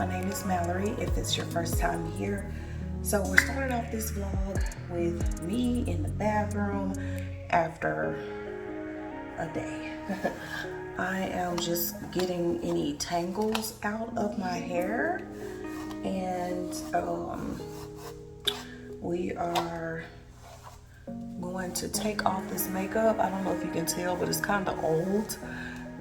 My name is Mallory, if it's your first time here. So we're starting off this vlog with me in the bathroom after a day. I am just getting any tangles out of my hair, and we are going to take off this makeup. I don't know if you can tell, but it's kind of old.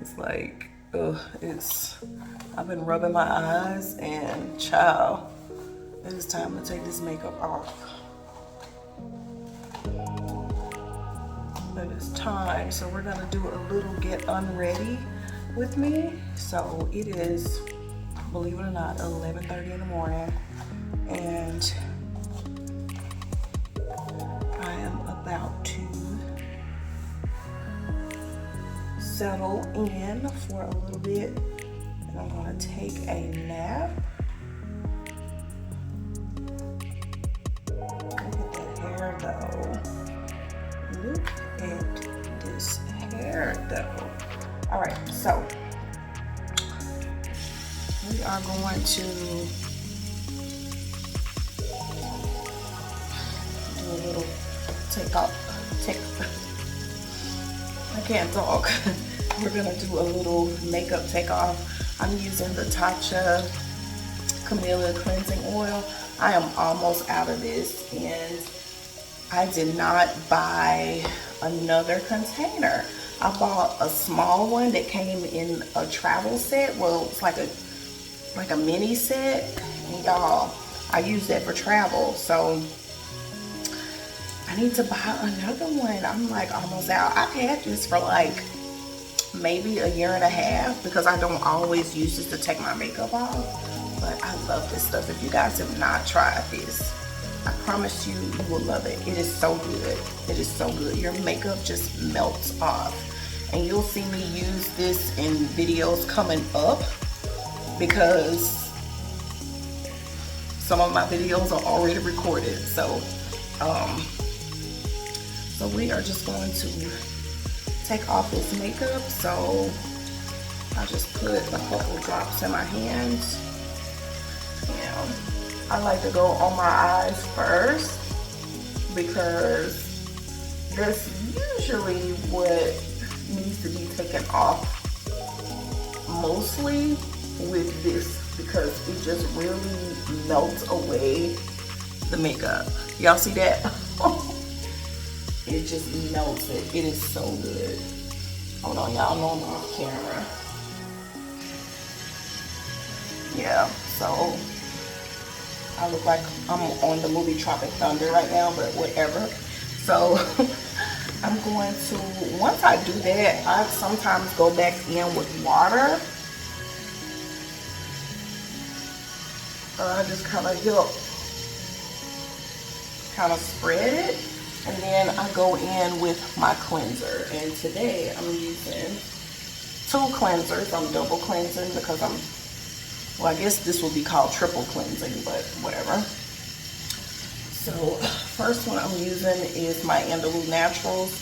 It's like, I've been rubbing my eyes, and child, it is time to take this makeup off. It is time. So we're gonna do a little get unready with me. So it is, believe it or not, 11:30 in the morning, and I am about to settle in for a little bit, and I'm gonna take a nap. Look at that hair though. Look at this hair though. All right, so we are going to do a little I can't talk. We're gonna do a little makeup takeoff. I'm using the Tatcha Camellia Cleansing Oil. I am almost out of this, and I did not buy another container. I bought a small one that came in a travel set. Well, it's like a mini set, and y'all, I use that for travel, so I need to buy another one. I'm like almost out. I've had this for like maybe a year and a half because I don't always use this to take my makeup off. But I love this stuff. If you guys have not tried this, I promise you, you will love it. It is so good. It is so good. Your makeup just melts off. And you'll see me use this in videos coming up because some of my videos are already recorded. So we are just going to take off this makeup. So I just put a couple drops in my hands. Yeah, I like to go on my eyes first because that's usually what needs to be taken off mostly with this, because it just really melts away the makeup. Y'all see that? It just melts it. It is so good. Hold on, y'all know I'm off camera. Yeah, so I look like I'm on the movie Tropic Thunder right now, but whatever. So I'm going to, once I do that, I sometimes go back in with water. I just kind of help spread it, and then I go in with my cleanser. And today I'm using 2 cleansers. I'm double cleansing because well, I guess this will be called triple cleansing, but whatever. So first one I'm using is my Andalou Naturals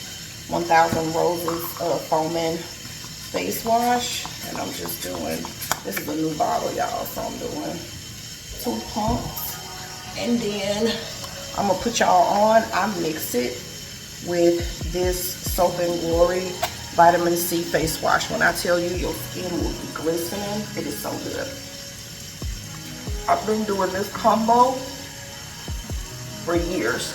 1000 Roses Foaming Face Wash. And I'm just doing, this is a new bottle, y'all, so I'm doing 2 pumps. And then I'm gonna put y'all on, I mix it with this Soap and Glory Vitamin C Face Wash. When I tell you your skin will be glistening, it is so good. I've been doing this combo for years.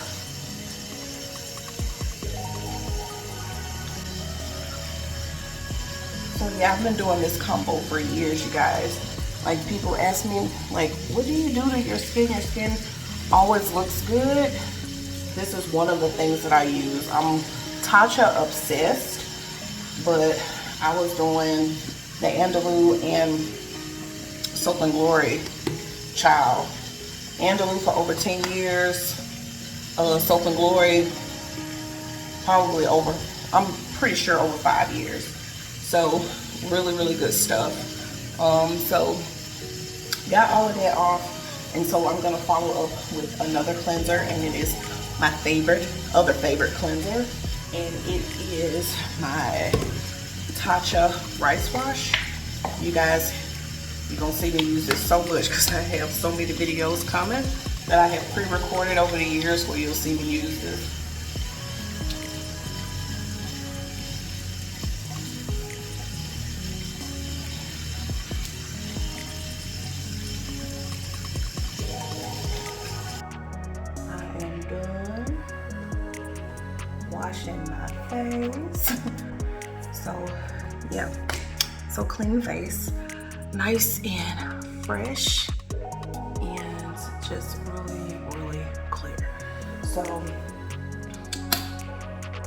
So yeah, I've been doing this combo for years, you guys. Like, people ask me, like, what do you do to your skin? Your skin always looks good. This is one of the things that I use. I'm Tatcha obsessed, but I was doing the Andalou and Soap and Glory. Child, Andalou for over 10 years, Soap and Glory probably over, I'm pretty sure over 5 years. So really, really good stuff. So got all of that off, and so I'm gonna follow up with another cleanser, and it is my other favorite cleanser, and it is my Tatcha Rice Wash. You guys You're gonna see me use this so much because I have so many videos coming that I have pre-recorded over the years where you'll see me use this. I am done washing my face. So yeah, so clean face, nice and fresh, and just really, really clear. So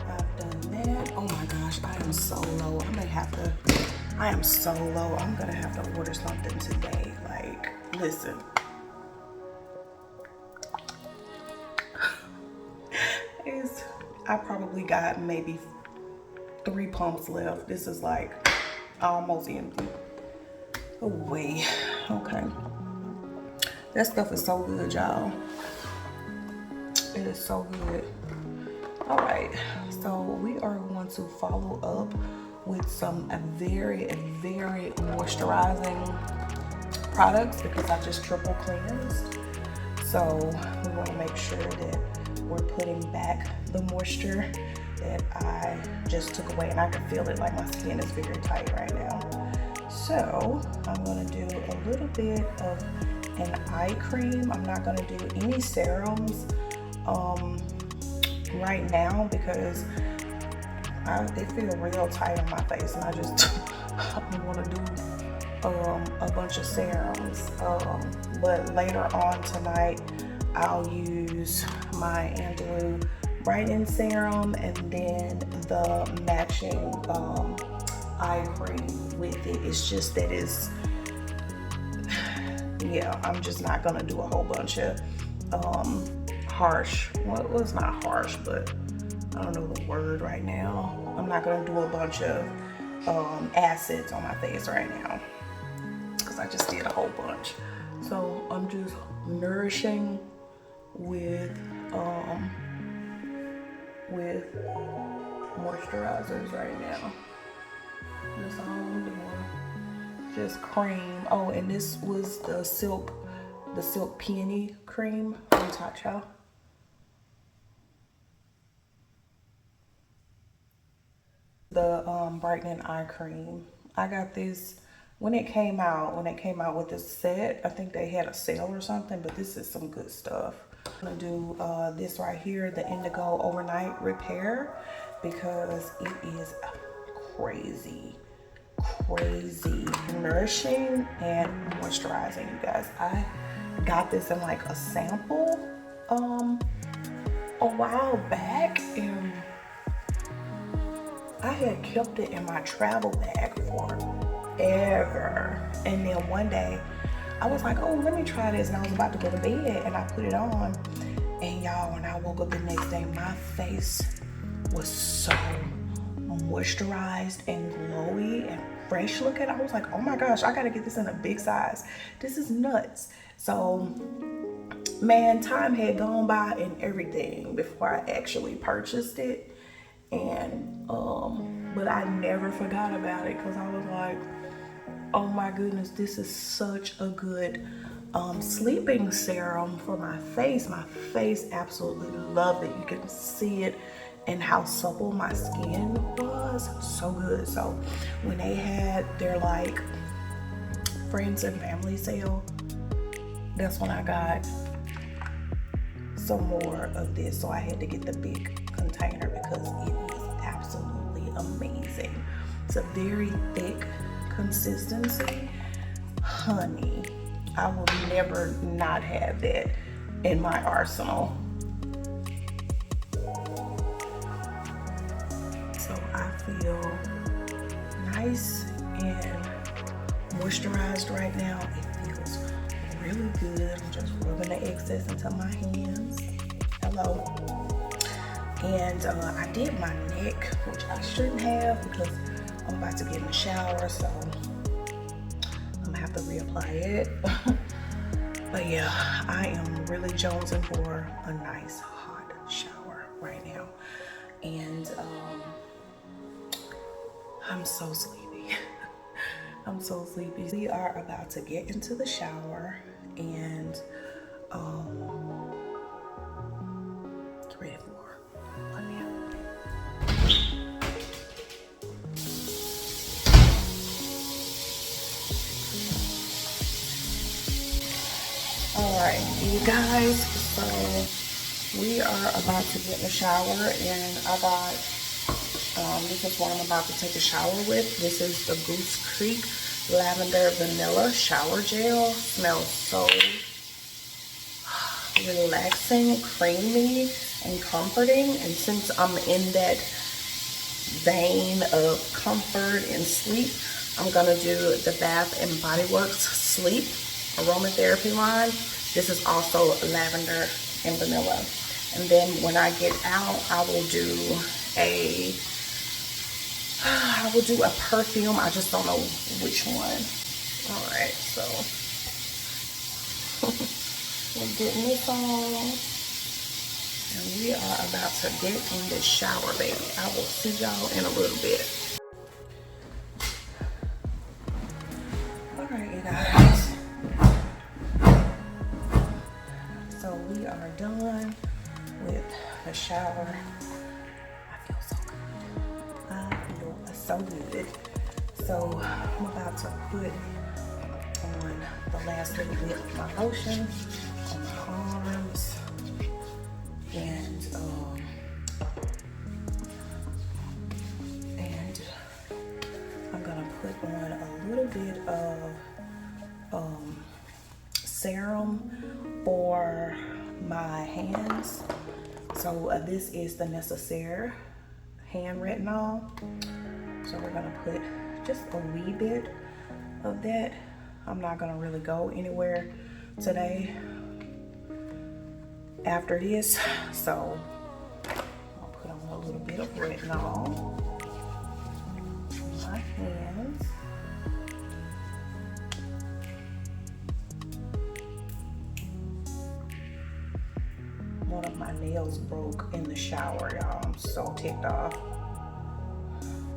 I've done that. Oh my gosh, I am so low. I am so low. I'm gonna have to order something today. Like, listen. I probably got maybe 3 pumps left. This is like almost empty. Oh wait, okay. That stuff is so good, y'all. It is so good. All right, so we are going to follow up with some very, very moisturizing products because I just triple cleansed. So we want to make sure that we're putting back the moisture that I just took away, and I can feel it, like my skin is very tight right now. So I'm gonna do a little bit of an eye cream. I'm not gonna do any serums right now because they feel real tight on my face, and I just want to do a bunch of serums. But later on tonight, I'll use my Andalou Brightening Serum and then the matching eye cream with it. It's just that yeah, I'm just not gonna do a whole bunch of harsh, well, it's not harsh, but I don't know the word right now. I'm not gonna do a bunch of acids on my face right now because I just did a whole bunch. So I'm just nourishing with moisturizers right now. That's all I'm doing. Just cream. Oh, and this was the Silk Peony cream from Tatcha. The brightening eye cream. I got this when it came out with this set. I think they had a sale or something, but this is some good stuff. I'm gonna do this right here, the Indigo Overnight Repair, because it is crazy nourishing and moisturizing, you guys. I got this in like a sample a while back, and I had kept it in my travel bag forever. And then one day I was like, oh, let me try this. And I was about to go to bed and I put it on. And y'all, when I woke up the next day, my face was so moisturized and glowy and fresh looking. I was like, oh my gosh, I gotta get this in a big size. This is nuts. So, man, time had gone by and everything before I actually purchased it. And but I never forgot about it because I was like, oh my goodness, this is such a good sleeping serum for my face. My face absolutely loved it. You can see it and how supple my skin was. So good. So when they had their like friends and family sale, that's when I got some more of this. So I had to get the big container because it is absolutely amazing. It's a very thick consistency. Honey, I will never not have that in my arsenal. So I feel nice and moisturized right now. It feels really good. I'm just rubbing the excess into my hands. Hello. And I did my neck, which I shouldn't have because I'm about to get in the shower, so I'm gonna have to reapply it. But yeah, I am really jonesing for a nice hot shower right now. And I'm so sleepy. I'm so sleepy. We are about to get into the shower and get ready for 1 p.m. Alright, you guys, so we are about to get in the shower and I got, this is what I'm about to take a shower with. This is the Goose Creek Lavender Vanilla Shower Gel. Smells so relaxing, creamy, and comforting. And since I'm in that vein of comfort and sleep, I'm gonna do the Bath and Body Works Sleep Aromatherapy line. This is also lavender and vanilla. And then when I get out, I will do a perfume. I just don't know which one. All right, so we're getting this on. And we are about to get in the shower, baby. I will see y'all in a little bit. All right, you guys. So we are done with the shower. I feel so good. I feel so good. So I'm about to put on the last little bit of my lotion on my arms. And I'm gonna put on a little bit of serum for my hands. So this is the Necessaire hand retinol. So we're gonna put just a wee bit of that. I'm not gonna really go anywhere today after this, so I'll put on a little bit of retinol on my hands. One of my nails broke in the shower, y'all. I'm so ticked off.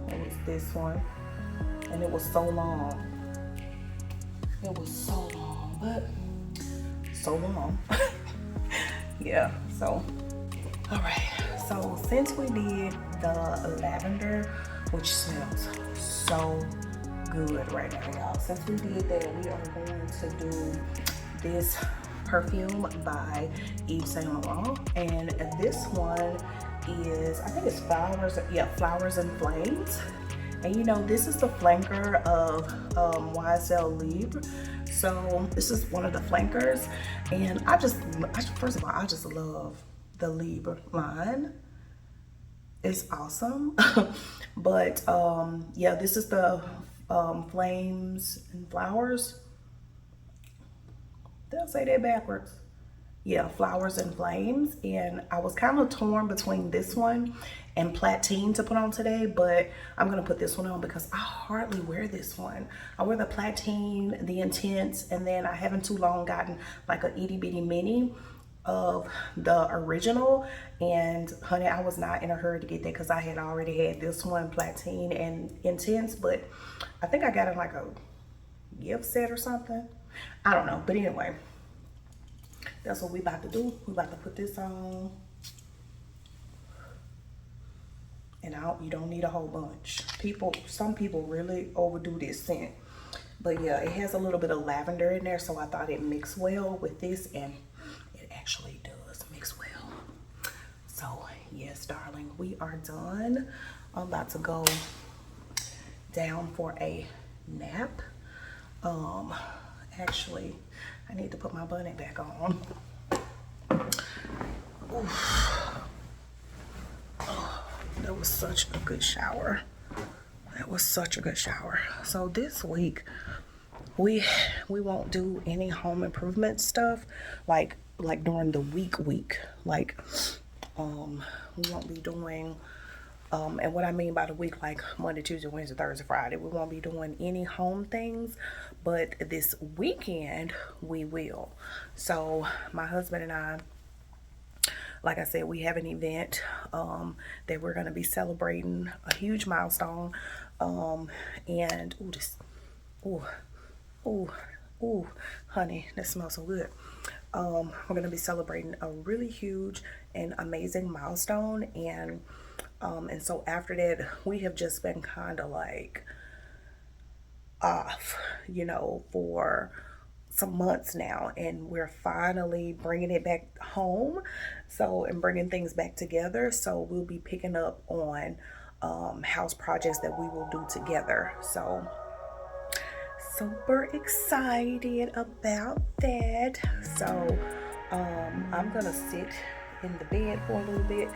It was this one, and it was so long. It was so long, but so long. Yeah, so all right, so since we did the lavender, which smells so good right now, y'all, since we did that, we are going to do this perfume by Yves Saint Laurent, and this one is, I think it's Flowers and Flames. And you know, this is the flanker of YSL Libre. So this is one of the flankers. And first of all, I just love the Libre line. It's awesome. But yeah, this is the Flames and Flowers. Did I say that backwards? Yeah, Flowers and Flames. And I was kind of torn between this one and Platine to put on today, but I'm gonna put this one on because I hardly wear this one. I wear the Platine, the Intense, and then I haven't too long gotten like a itty bitty mini of the original. And honey, I was not in a hurry to get that because I had already had this one, Platine and Intense, but I think I got it like a gift set or something. I don't know, but anyway, that's what we about to do. We about to put this on. And you don't need a whole bunch. Some people really overdo this scent. But yeah, it has a little bit of lavender in there, so I thought it mixed well with this, and it actually does mix well. So yes, darling, we are done. I'm about to go down for a nap. Actually, I need to put my bunny back on. Oof. Oh, that was such a good shower. That was such a good shower. So this week, we won't do any home improvement stuff like during the week. Like, we won't be doing, and what I mean by the week, like Monday, Tuesday, Wednesday, Thursday, Friday, we won't be doing any home things, but this weekend we will. So my husband and I, like I said, we have an event that we're going to be celebrating, a huge milestone. And ooh, Ooh, ooh, ooh, honey, that smells so good. We're gonna be celebrating a really huge and amazing milestone, and so after that, we have just been kind of like off, for some months now, and we're finally bringing it back home, and bringing things back together. So we'll be picking up on house projects that we will do together. So super excited about that. So I'm gonna sit in the bed for a little bit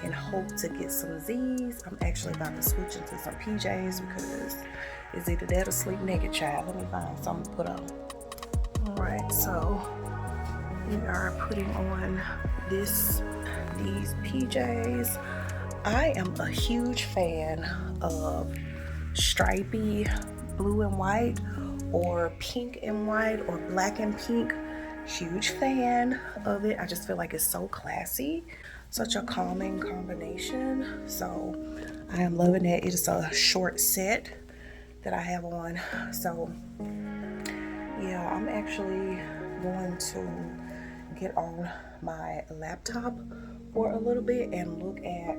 and hope to get some Z's. I'm actually about to switch into some PJs because it's either that or sleep naked, child. Let me find something to put on. Alright, so we are putting on these PJs. I am a huge fan of stripy blue and white, or pink and white, or black and pink. Huge fan of it. I just feel like it's so classy, such a calming combination. So I am loving it. It is a short set that I have on. So yeah, I'm actually going to get on my laptop for a little bit and look at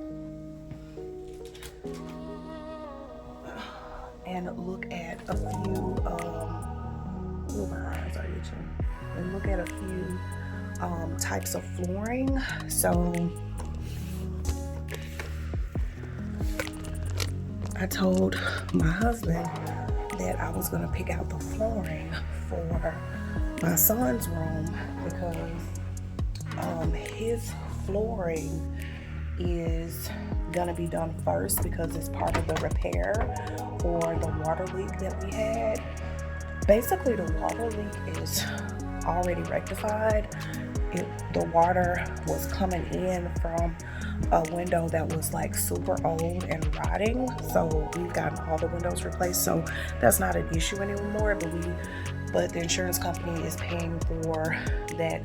a few my eyes are itching, and look at a few types of flooring. So I told my husband that I was gonna pick out the flooring for my son's room because his flooring is gonna be done first because it's part of the repair for the water leak that we had. Basically, the water leak is already rectified. The water was coming in from a window that was like super old and rotting, so we've gotten all the windows replaced, so that's not an issue anymore. But the insurance company is paying for that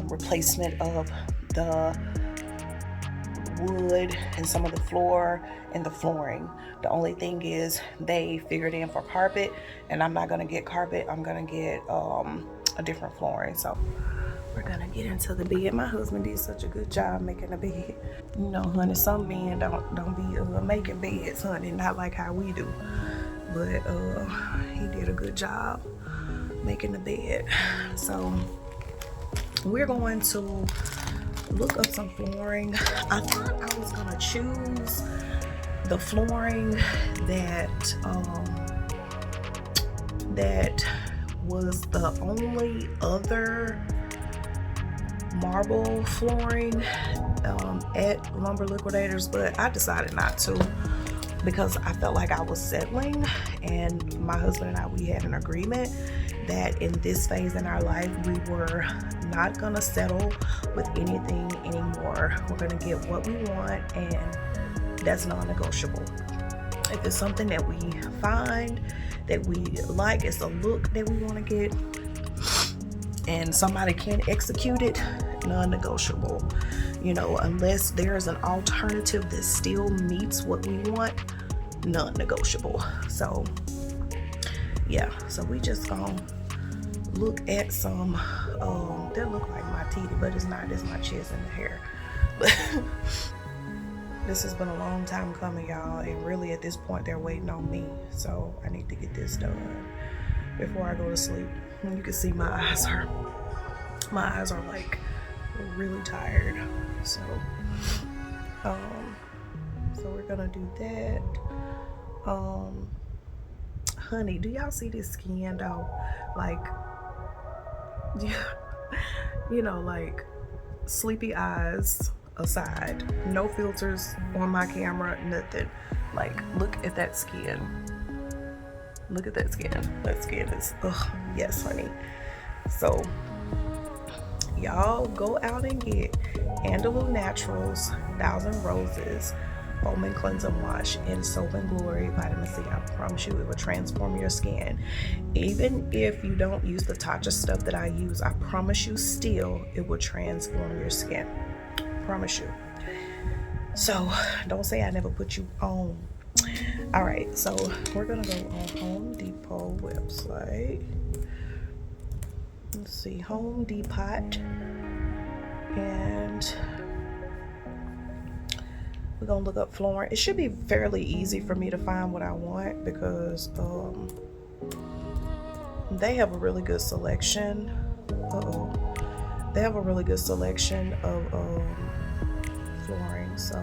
replacement of the wood and some of the floor and the flooring. The only thing is they figured in for carpet, and I'm not gonna get carpet. I'm gonna get a different flooring. So we're gonna get into the bed. My husband did such a good job making the bed. Honey, some men don't be making beds, honey, not like how we do. But he did a good job making the bed. So we're going to look up some flooring. I thought I was gonna choose the flooring that was the only other marble flooring at Lumber Liquidators, but I decided not to because I felt like I was settling, and my husband and we had an agreement that in this phase in our life we were not gonna settle with anything anymore. We're gonna get what we want, and that's non-negotiable. If it's something that we find that we like, it's a look that we want to get, and somebody can execute it, non-negotiable. Unless there's an alternative that still meets what we want, non-negotiable. So yeah, so we just gonna look at some that look like my titty, but it's not. It's my chest and the hair. But this has been a long time coming, y'all, and really at this point they're waiting on me, so I need to get this done before I go to sleep. And you can see my eyes are like really tired. So we're gonna do that. Honey, do y'all see this skin though? Like, like sleepy eyes aside, no filters on my camera, nothing. Like, look at that skin. Look at that skin. That skin is, yes, honey. So y'all go out and get Andalou Naturals 1,000 Roses Foaming Cleansing Wash in Soap and Glory Vitamin C. I promise you it will transform your skin. Even if you don't use the Tatcha stuff that I use, I promise you still it will transform your skin. Promise you. So don't say I never put you on. All right, so we're gonna go on Home Depot website. Let's see, Home Depot, and we're gonna look up flooring. It should be fairly easy for me to find what I want because they have a really good selection. They have a really good selection of flooring. So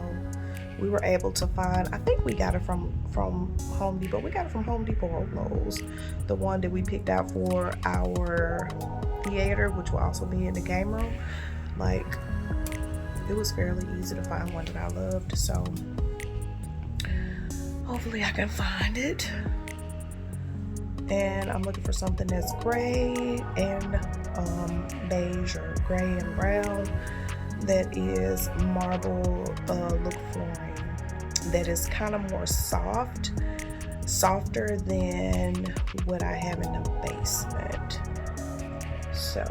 we were able to find, I think we got it from Home Depot. We got it from Home Depot or Lowe's. The one that we picked out for our theater, which will also be in the game room. Like, it was fairly easy to find one that I loved. So hopefully I can find it. And I'm looking for something that's gray and beige, or gray and brown, that is marble look flooring, that is kind of more softer than what I have in the basement. So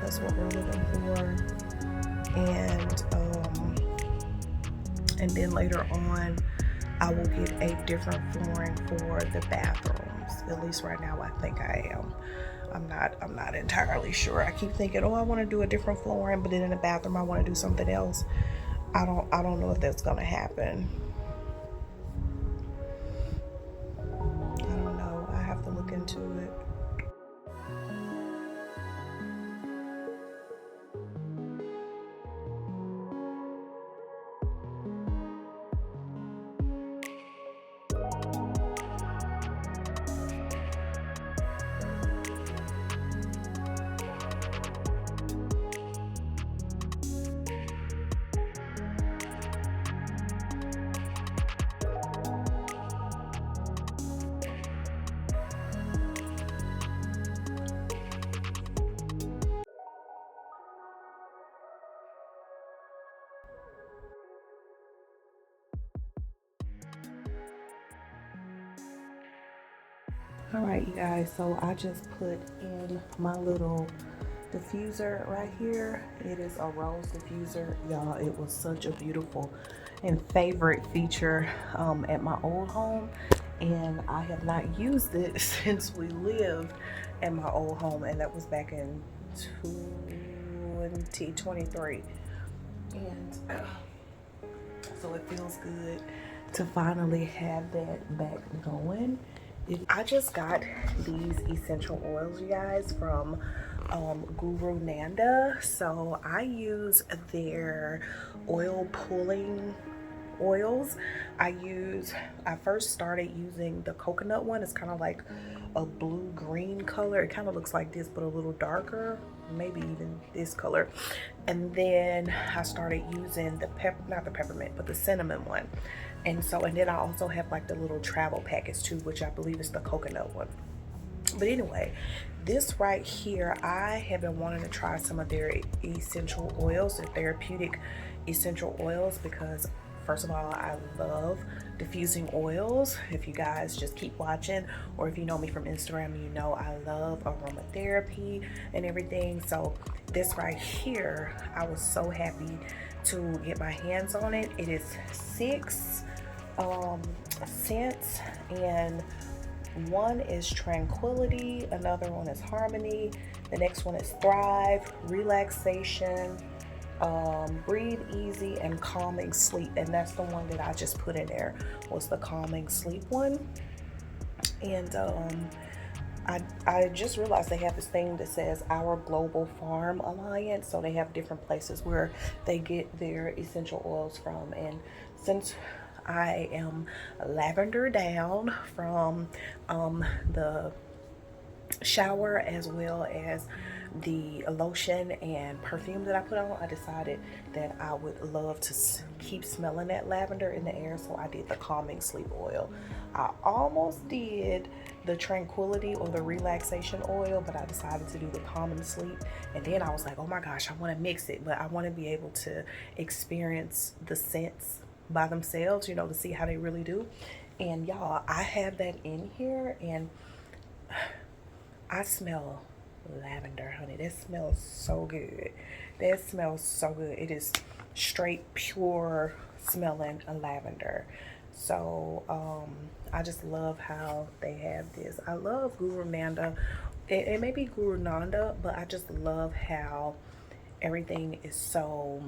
that's what we're looking for. And then later on I will get a different flooring for the bathrooms. At least right now I think I am. I'm not entirely sure. I keep thinking, oh, I want to do a different flooring, but then in the bathroom I want to do something else. I don't know if that's gonna happen. I don't know. I have to look into it. All right, you guys, so I just put in my little diffuser right here. It is a rose diffuser, y'all. It was such a beautiful and favorite feature at my old home, and I have not used it since we lived at my old home, and that was back in 2023. And so it feels good to finally have that back going. I just got these essential oils, you guys, from Guru Nanda. So I use their oil pulling oils. I first started using the coconut one. It's kind of like a blue green color. It kind of looks like this but a little darker, maybe even this color. And then I started using not the peppermint, but the cinnamon one. And then I also have like the little travel package too, which I believe is the coconut one. But anyway, this right here, I have been wanting to try some of their essential oils, their therapeutic essential oils, because first of all, I love diffusing oils. If you guys just keep watching, or if you know me from Instagram, you know I love aromatherapy and everything. So this right here, I was so happy to get my hands on it. It is 6 scents, and one is Tranquility, another one is Harmony, the next one is Thrive, Relaxation, Breathe Easy, and Calming Sleep. And that's the one that I just put in there, was the Calming Sleep one. And I just realized they have this thing that says Our Global Farm Alliance. So they have different places where they get their essential oils from. And since I am lavender down from the shower, as well as the lotion and perfume that I put on, I decided that I would love to keep smelling that lavender in the air. So I did the Calming Sleep oil. I almost did the Tranquility or the Relaxation oil, but I decided to do the Calming Sleep. And then I was like, oh my gosh, I want to mix it, but I want to be able to experience the scents by themselves, you know, to see how they really do. And y'all, I have that in here, and I smell lavender, honey. That smells so good. That smells so good. It is straight pure smelling lavender. So I just love how they have this. I love Guru Nanda. It may be Guru Nanda, but I just love how everything is so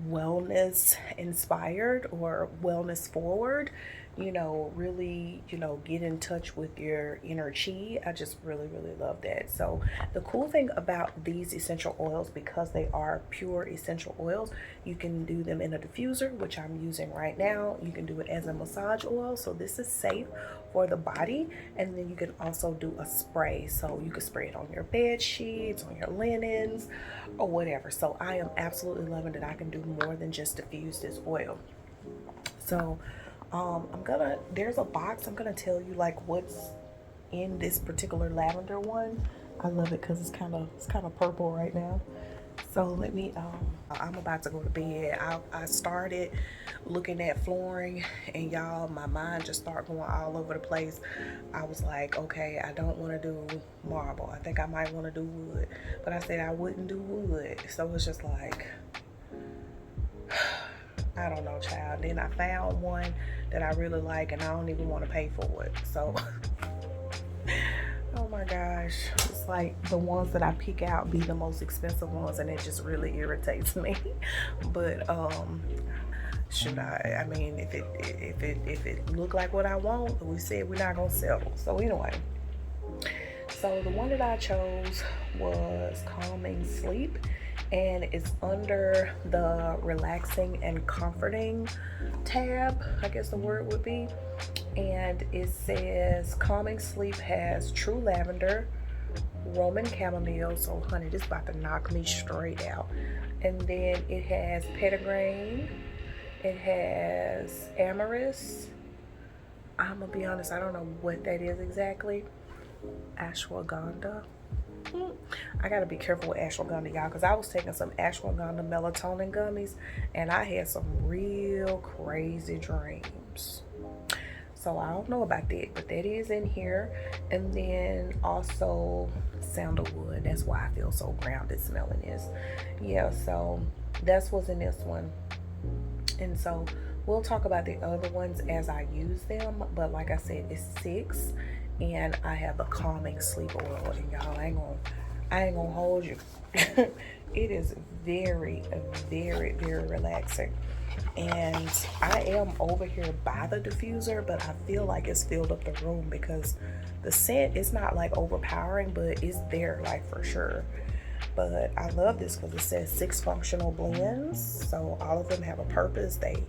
wellness inspired or wellness forward. Really, get in touch with your inner chi. I just really, really love that. So the cool thing about these essential oils, because they are pure essential oils, you can do them in a diffuser, which I'm using right now. You can do it as a massage oil, so this is safe for the body. And then you can also do a spray, so you can spray it on your bed sheets, on your linens, or whatever. So I am absolutely loving that I can do more than just diffuse this oil. So there's a box. I'm gonna tell you like what's in this particular lavender one. I love it because it's kind of purple right now. So I'm about to go to bed. I started looking at flooring, and y'all, my mind just started going all over the place. I was like, okay, I don't want to do marble. I think I might want to do wood, but I said I wouldn't do wood. So it's just like, I don't know, child. Then I found one that I really like, and I don't even want to pay for it. So oh my gosh, it's like the ones that I pick out be the most expensive ones, and it just really irritates me. But should I mean, if it look like what I want, we said we're not gonna settle. So anyway, so the one that I chose was Calming Sleep, and it's under the relaxing and comforting tab, I guess the word would be. And it says Calming Sleep has true lavender, Roman chamomile. So honey, this about to knock me straight out. And then it has petitgrain, it has amorous. I'm gonna be honest, I don't know what that is exactly. Ashwagandha. I gotta be careful with ashwagandha, y'all, because I was taking some ashwagandha melatonin gummies, and I had some real crazy dreams. So I don't know about that, but that is in here. And then also sandalwood. That's why I feel so grounded smelling this. Yeah, so that's what's in this one. And so we'll talk about the other ones as I use them. But like I said, it's 6, and I have the Calming Sleep oil. And y'all, I ain't gonna hold you. It is very, very, very relaxing. And I am over here by the diffuser, but I feel like it's filled up the room because the scent is not like overpowering, but it's there like for sure. But I love this because it says 6 functional blends, so all of them have a purpose. They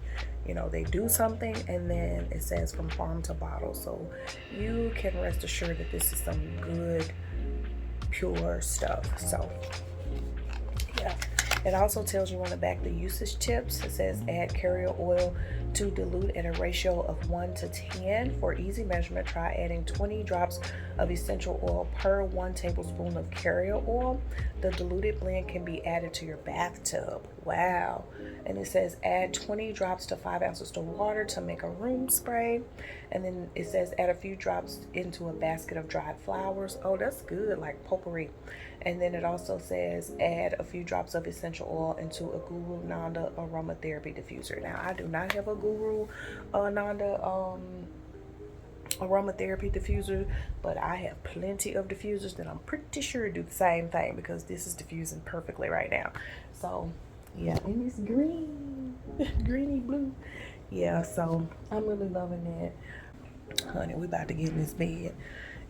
do something, and then it says from farm to bottle, so you can rest assured that this is some good pure stuff. So yeah, it also tells you on the back the usage tips. It says add carrier oil to dilute at a ratio of 1 to 10. For easy measurement, try adding 20 drops of essential oil per 1 tablespoon of carrier oil. The diluted blend can be added to your bathtub. Wow. And it says add 20 drops to 5 ounces to water to make a room spray. And then it says add a few drops into a basket of dried flowers. Oh, that's good, like potpourri. And then it also says add a few drops of essential oil into a Guru Nanda Aromatherapy diffuser. Now, I do not have a Guru Nanda aromatherapy diffuser, but I have plenty of diffusers that I'm pretty sure do the same thing, because this is diffusing perfectly right now. So yeah, and it's green, greeny blue. Yeah, so I'm really loving it. Honey, we about to get in this bed,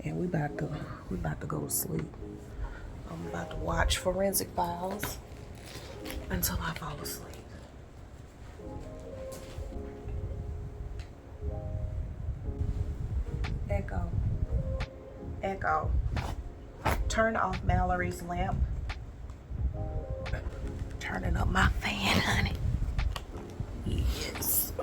and we about to go to sleep. I'm about to watch Forensic Files until I fall asleep. Echo, turn off Mallory's lamp. Turning up my fan, honey. Yes.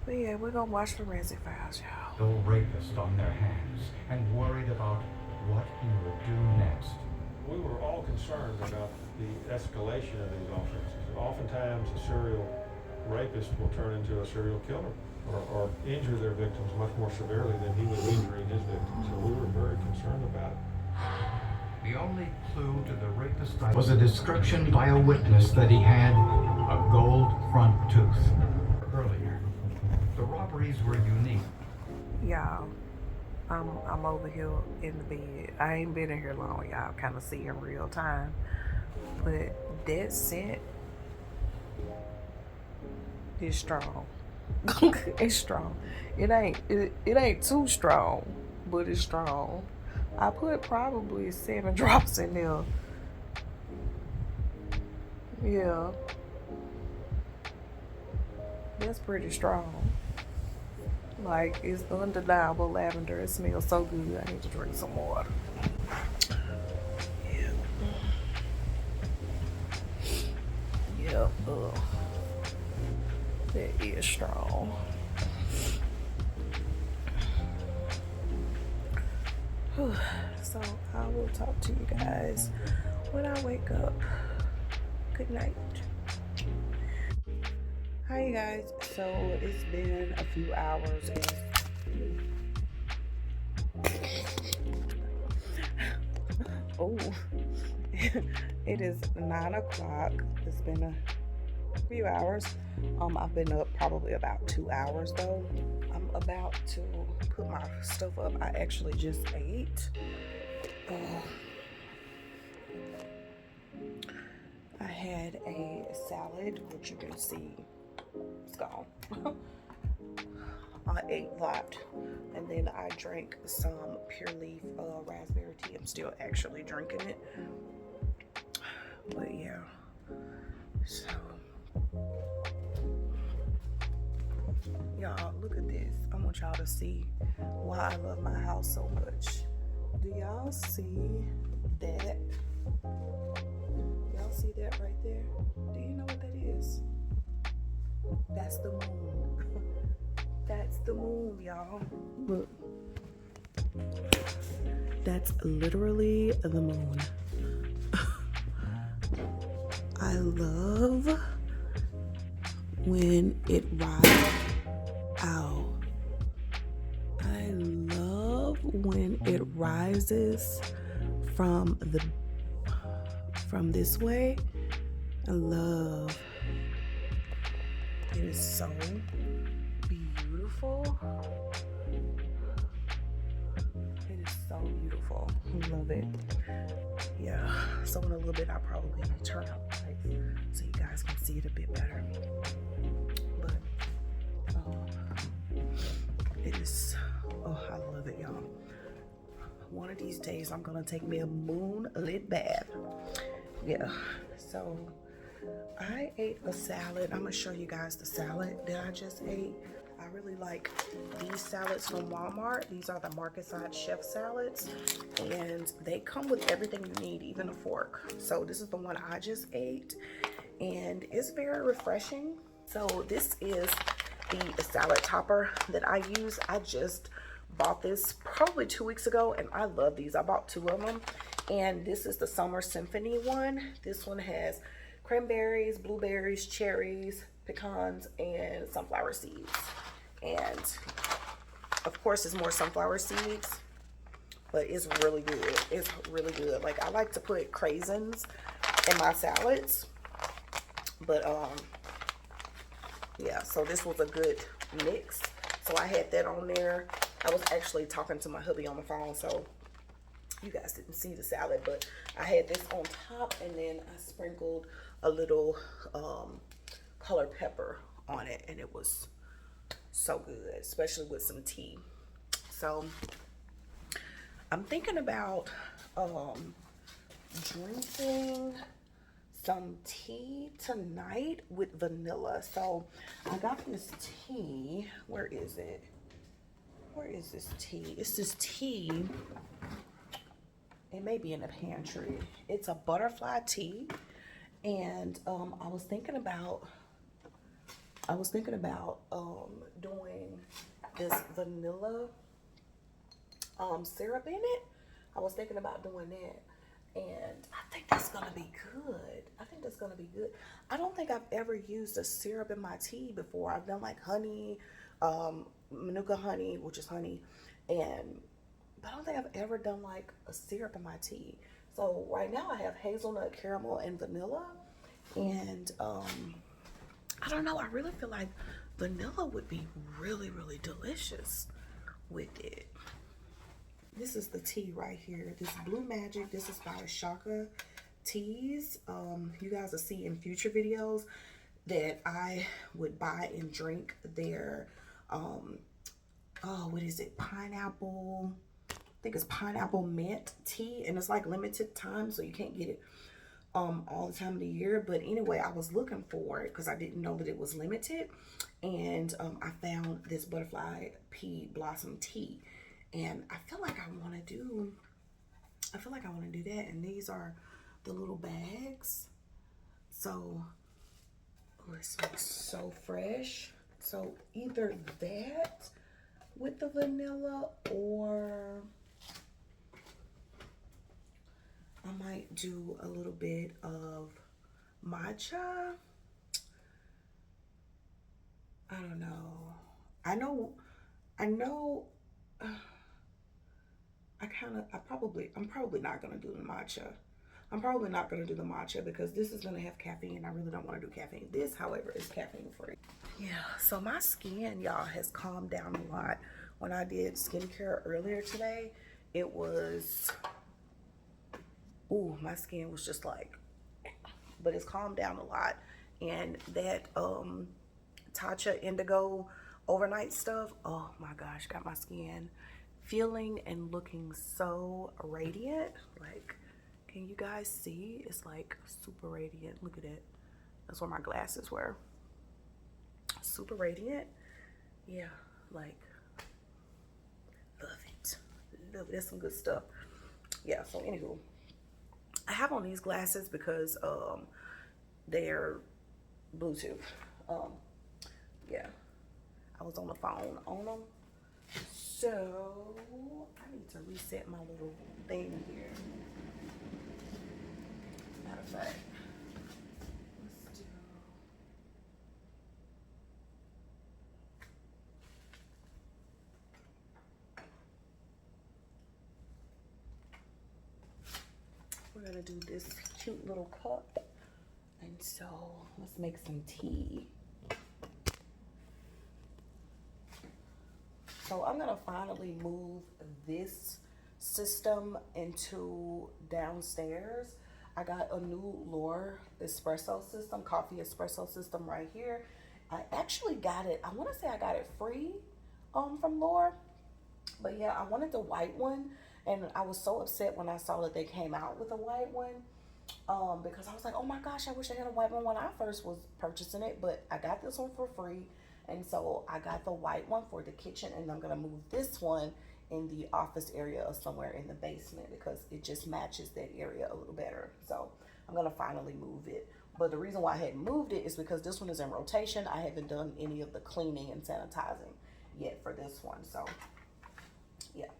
But yeah, we're gonna watch Forensic Files, y'all. The rapist on their hands and worried about what he would do next. We were all concerned about the escalation of these offenses. Oftentimes, a serial rapist will turn into a serial killer or injure their victims much more severely than he was injuring his victims. So we were very concerned about it. The only clue to the rapist was a description by a witness that he had a gold front tooth. Earlier, the robberies were unique. Y'all, I'm over here in the bed. I ain't been in here long, y'all kind of see in real time. But that scent is strong. It's strong. It ain't too strong, but it's strong. I put probably 7 drops in there. Yeah, that's pretty strong. Like, it's undeniable lavender. It smells so good. I need to drink some water. Yeah. Yep. That is strong. So I will talk to you guys when I wake up. Good night. Hi, you guys. So it's been a few hours oh, it is 9 o'clock. It's been a few hours. I've been up probably about 2 hours though. I'm about to put my stuff up. I actually just ate. I had a salad, which you can see it's gone. I ate that, and then I drank some pure leaf raspberry tea. I'm still actually drinking it, but yeah. So y'all, look at this. I want y'all to see why I love my house so much. Do y'all see that? Y'all see that right there? Do you know what that is? That's the moon. That's the moon, y'all. Look. That's literally the moon. I love when it rises. Ow. I love when it rises from this way. I love. It is so beautiful. It is so beautiful. I love it. Yeah. So in a little bit, I'll probably turn out the lights so you guys can see it a bit better. But it is. Oh, I love it, y'all. One of these days, I'm gonna take me a moonlit bath. Yeah. So I ate a salad. I'm gonna show you guys the salad that I just ate. I really like these salads from Walmart. These are the market side chef salads, and they come with everything you need, even a fork. So this is the one I just ate, and it's very refreshing. So this is the salad topper that I use. I just bought this probably 2 weeks ago, and I love these. I bought 2 of them, and this is the Summer Symphony one. This one has cranberries, blueberries, cherries, pecans, and sunflower seeds. And of course, it's more sunflower seeds, but it's really good. It's really good. Like, I like to put craisins in my salads, but yeah, so this was a good mix. So I had that on there. I was actually talking to my hubby on the phone, so you guys didn't see the salad, but I had this on top, and then I sprinkled a little colored pepper on it, and it was so good, especially with some tea. So I'm thinking about drinking some tea tonight with vanilla. So I got this tea. Where is it? Where is this tea? It's this tea. It may be in the pantry. It's a butterfly tea, and I was thinking about doing this vanilla syrup in it. I was thinking about doing that, and I think that's gonna be good. I think that's gonna be good. I don't think I've ever used a syrup in my tea before. I've done like honey, manuka honey, which is honey, but I don't think I've ever done like a syrup in my tea. So right now I have hazelnut, caramel, and vanilla. And I don't know, I really feel like vanilla would be really, really delicious with it. This is the tea right here. This Blue Magic, this is by Shaka Teas. You guys will see in future videos that I would buy and drink their, oh, what is it? Pineapple, I think it's pineapple mint tea, and it's like limited time, so you can't get it all the time of the year. But anyway, I was looking for it because I didn't know that it was limited, and I found this butterfly pea blossom tea, and I feel like I want to do that. And these are the little bags, so oh, it smells so fresh. So either that with the vanilla, or I might do a little bit of matcha. I don't know. I know. I'm probably not gonna do the matcha. I'm probably not gonna do the matcha because this is gonna have caffeine. I really don't want to do caffeine. This, however, is caffeine free. Yeah. So my skin, y'all, has calmed down a lot. When I did skincare earlier today, it was, ooh, my skin was just like, but it's calmed down a lot. And that Tatcha Indigo overnight stuff, oh my gosh, got my skin feeling and looking so radiant. Like, can you guys see? It's like super radiant. Look at it. That's where my glasses were. Super radiant. Yeah, like, love it. Love it. That's some good stuff. Yeah, so anywho, I have on these glasses because they're Bluetooth. Yeah, I was on the phone on them. So I need to reset my little thing here. Matter of fact, let's do. We're gonna do this cute little cup, and so let's make some tea. So I'm gonna finally move this system into downstairs. I got a new Lore espresso system, coffee espresso system right here. I actually got it, I wanna say I got it free from Lore. But yeah, I wanted the white one, and I was so upset when I saw that they came out with a white one. Because I was like, oh my gosh, I wish I had a white one when I first was purchasing it, but I got this one for free. And so I got the white one for the kitchen, and I'm gonna move this one in the office area or somewhere in the basement because it just matches that area a little better. So I'm gonna finally move it. But the reason why I hadn't moved it is because this one is in rotation. I haven't done any of the cleaning and sanitizing yet for this one. So yeah.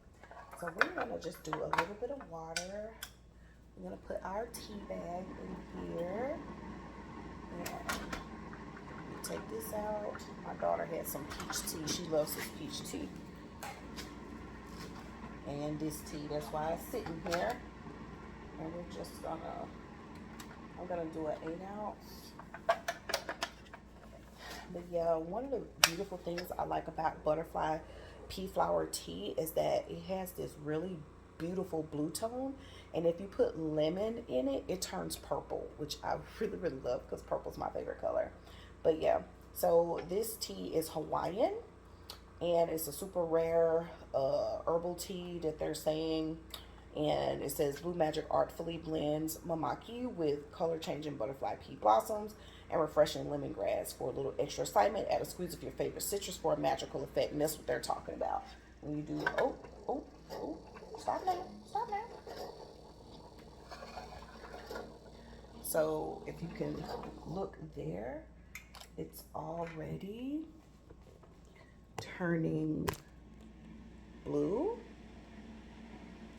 So we're gonna just do a little bit of water. We're gonna put our tea bag in here. And take this out. My daughter had some peach tea. She loves this peach tea. And this tea, that's why it's sitting here. And we're just gonna, I'm gonna do an 8 ounce. But yeah, one of the beautiful things I like about butterfly pea flower tea is that it has this really beautiful blue tone, and if you put lemon in it, it turns purple, which I really, really love because purple's my favorite color. But yeah, so this tea is Hawaiian, and it's a super rare herbal tea that they're saying. And it says Blue Magic artfully blends mamaki with color changing butterfly pea blossoms and refreshing lemongrass for a little extra excitement. Add a squeeze of your favorite citrus for a magical effect. And that's what they're talking about when you do. Oh, stop now, stop now. So if you can look there, it's already turning blue.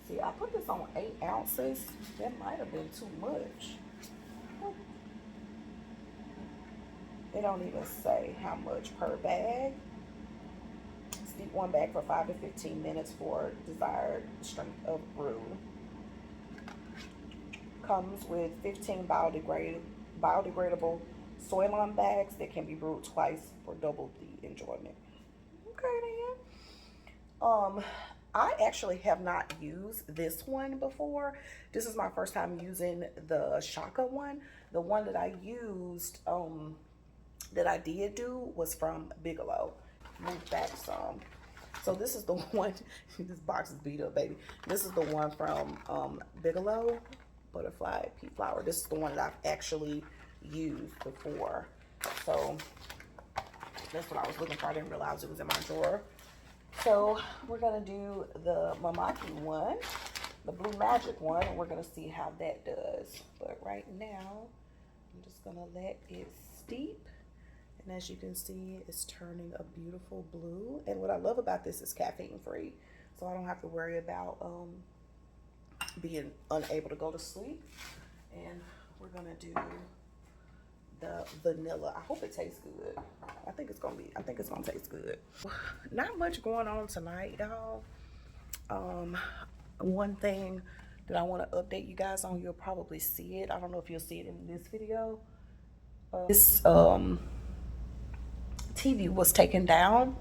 See, I put this on 8 ounces. That might have been too much. They don't even say how much per bag. Steep one bag for 5 to 15 minutes for desired strength of brew. comes with 15 biodegradable soy bags that can be brewed twice for double the enjoyment. Okay then. Um, I actually have not used this one before. This is my first time using the Shaka one. The one that I used, that I did do was from Bigelow. Move back some. So this is the one, this box is beat up, baby. This is the one from Bigelow, Butterfly Pea Flower. This is the one that I've actually used before. So that's what I was looking for. I didn't realize it was in my drawer. So we're gonna do the Mamaki one, the Blue Magic one, and we're gonna see how that does. But right now, I'm just gonna let it steep. And as you can see, it's turning a beautiful blue. And what I love about this is caffeine free. So I don't have to worry about being unable to go to sleep. And we're gonna do the vanilla. I hope it tastes good. I think it's gonna taste good. Not much going on tonight, y'all. One thing that I want to update you guys on, you'll probably see it. I don't know if you'll see it in this video. This TV was taken down.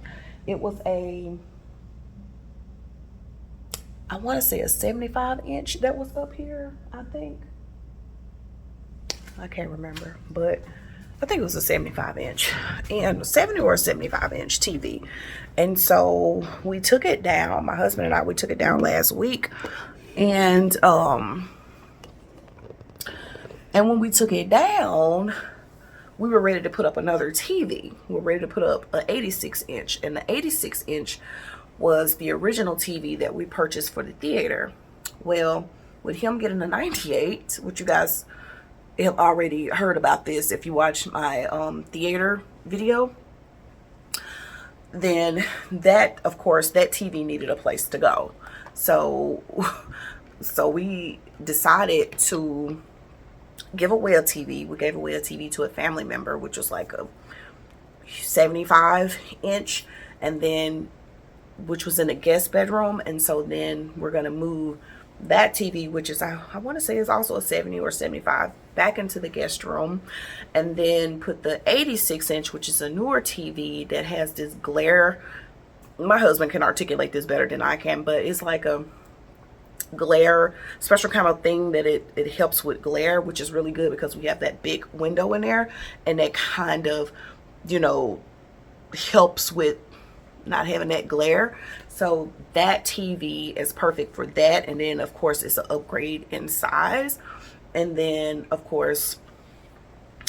It was I want to say a 75-inch that was up here, I think. I can't remember, but I think it was a 75-inch, and 70 or 75-inch TV. And so we took it down. My husband and I, we took it down last week, and when we took it down, we were ready to put up another TV. We were ready to put up an 86-inch, and the 86-inch was the original TV that we purchased for the theater. Well, with him getting a 98, which you guys have already heard about this if you watch my theater video, then that, of course, that TV needed a place to go. So we decided to give away a TV. We gave away a TV to a family member, which was like a 75-inch, and then which was in the guest bedroom. And so then we're gonna move that TV, which is I want to say is also a 70 or 75, back into the guest room, and then put the 86-inch, which is a newer TV that has this glare. My husband can articulate this better than I can, but it's like a glare, special kind of thing that it helps with glare, which is really good because we have that big window in there, and that kind of, you know, helps with not having that glare. So that TV is perfect for that. And then of course it's an upgrade in size. And then of course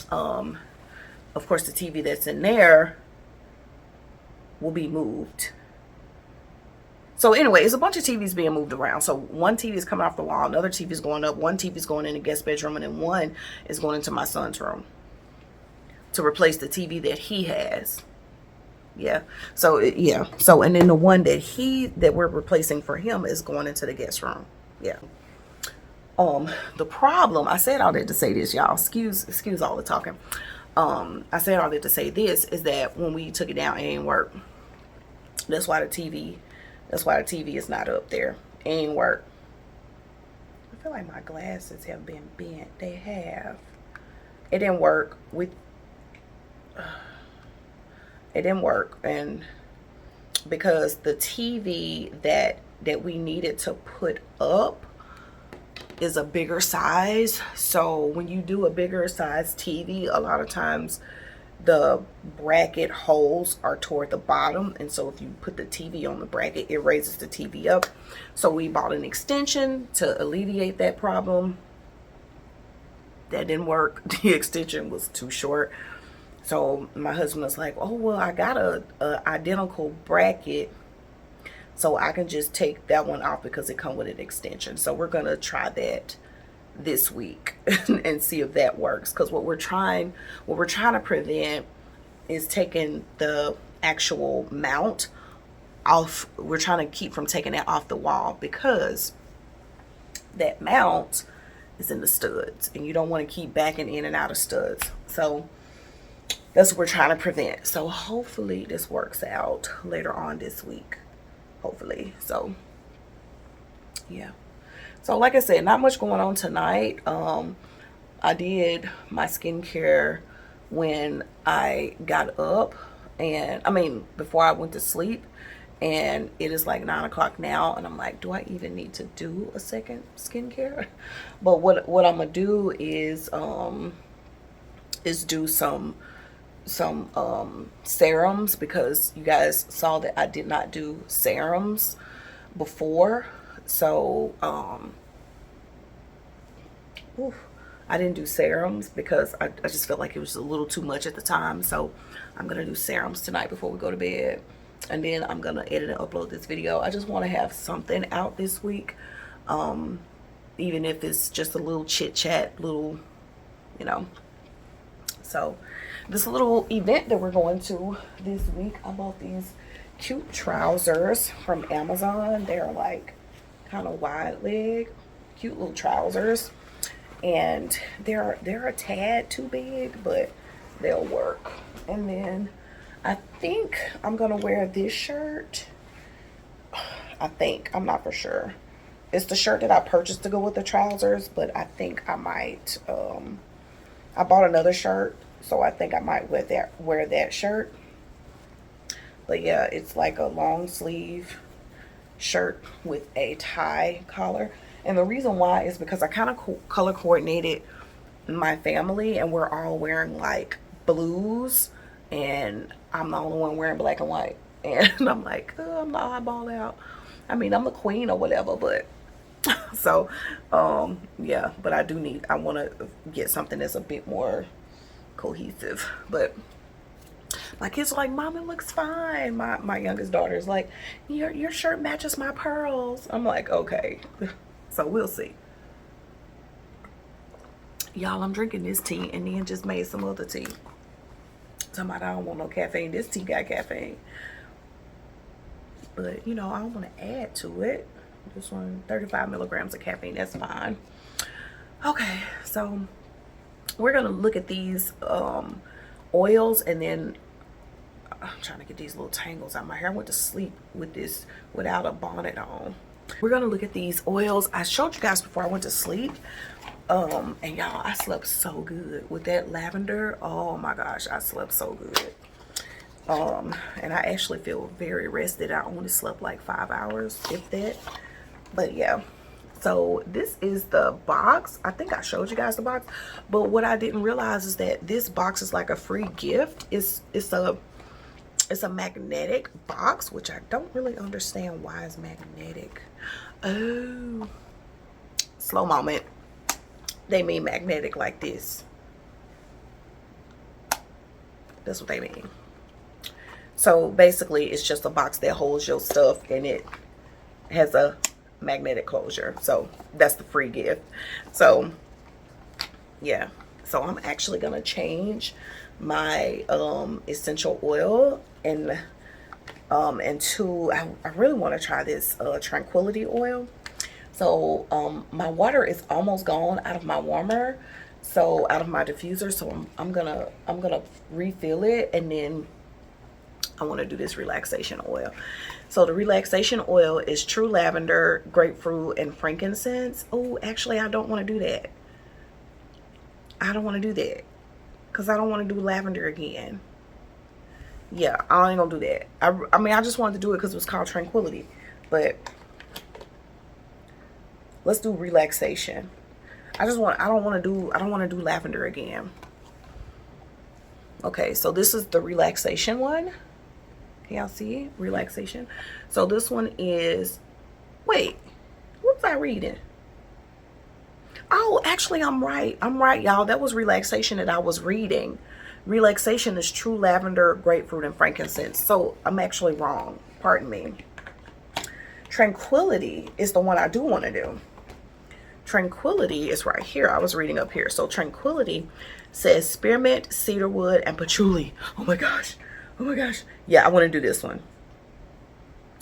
the TV that's in there will be moved. So anyway, it's a bunch of TVs being moved around. So one TV is coming off the wall, another TV is going up, one TV is going in the guest bedroom, and then one is going into my son's room to replace the TV that he has. Yeah. So yeah. So and then the one that we're replacing for him is going into the guest room. Yeah. The problem, I said all that to say this, y'all. Excuse all the talking. I said all that to say this is that when we took it down, it ain't work. That's why the TV is not up there. It ain't work. I feel like my glasses have been bent. They have. It didn't work. It didn't work, and because the TV that we needed to put up is a bigger size. So when you do a bigger size TV, a lot of times the bracket holes are toward the bottom, and so if you put the TV on the bracket, it raises the TV up. So we bought an extension to alleviate that problem. That didn't work. The extension was too short. So my husband was like, oh, well, I got a identical bracket, so I can just take that one off because it comes with an extension. So we're going to try that this week and see if that works. Because what we're trying to prevent is taking the actual mount off. We're trying to keep from taking that off the wall because that mount is in the studs, and you don't want to keep backing in and out of studs. So that's what we're trying to prevent. So hopefully this works out later on this week. Hopefully. So yeah. So like I said, not much going on tonight. I did my skincare when I got up, and I mean before I went to sleep, and it is like 9 o'clock now, and I'm like, do I even need to do a second skincare? But what I'm gonna do is do some serums, because you guys saw that I did not do serums before. So I didn't do serums because I just felt like it was a little too much at the time. So I'm gonna do serums tonight before we go to bed, and then I'm gonna edit and upload this video. I just want to have something out this week, even if it's just a little chit chat, little, you know. So this little event that we're going to this week, I bought these cute trousers from Amazon. They're like kind of wide leg, cute little trousers, and they're a tad too big, but they'll work. And then I think I'm gonna wear this shirt. I'm not for sure. It's the shirt that I purchased to go with the trousers, but I think I might I bought another shirt, so I think I might wear that shirt. But yeah, it's like a long sleeve shirt with a tie collar. And the reason why is because I kind of color coordinated my family, and we're all wearing like blues, and I'm the only one wearing black and white. And I'm like, oh, I'm the oddball out. I mean, I'm the queen or whatever, but so yeah, but I want to get something that's a bit more cohesive. But my kids are like, Mom, it looks fine. My youngest daughter is like, your shirt matches my pearls. I'm like, okay. So we'll see. Y'all, I'm drinking this tea and then just made some other tea. Somebody, I don't want no caffeine. This tea got caffeine. But, you know, I don't want to add to it. This one, 35 milligrams of caffeine. That's fine. Okay, so we're going to look at these oils, and then I'm trying to get these little tangles out of my hair. I went to sleep with this without a bonnet on. We're going to look at these oils. I showed you guys before I went to sleep. And y'all, I slept so good with that lavender. Oh my gosh, I slept so good. And I actually feel very rested. I only slept like 5 hours, if that. But yeah, so this is the box. I think I showed you guys the box, but what I didn't realize is that this box is like a free gift. It's a magnetic box, which I don't really understand why it's magnetic. Oh, slow moment. They mean magnetic like this. That's what they mean. So basically it's just a box that holds your stuff, and it has a magnetic closure. So that's the free gift. So yeah, so I'm actually gonna change my essential oil and into I really want to try this tranquility oil. So my water is almost gone out of my warmer, so out of my diffuser, so I'm gonna refill it, and then I want to do this relaxation oil. So the relaxation oil is true lavender, grapefruit, and frankincense. Oh, actually, I don't want to do that. I don't want to do that because I don't want to do lavender again. Yeah, I ain't gonna do that. I mean, I just wanted to do it because it was called Tranquility, but let's do relaxation. I don't want to do lavender again. Okay, so this is the relaxation one. Y'all see relaxation? So this one is, wait, what was I reading? Oh, actually I'm right, y'all. That was relaxation that I was reading. Relaxation is true lavender, grapefruit, and frankincense. So I'm actually wrong, pardon me. Tranquility is the one I do want to do. Tranquility is right here. I was reading up here. So Tranquility says spearmint, cedarwood, and patchouli. Oh my gosh. Oh my gosh. Yeah, I want to do this one.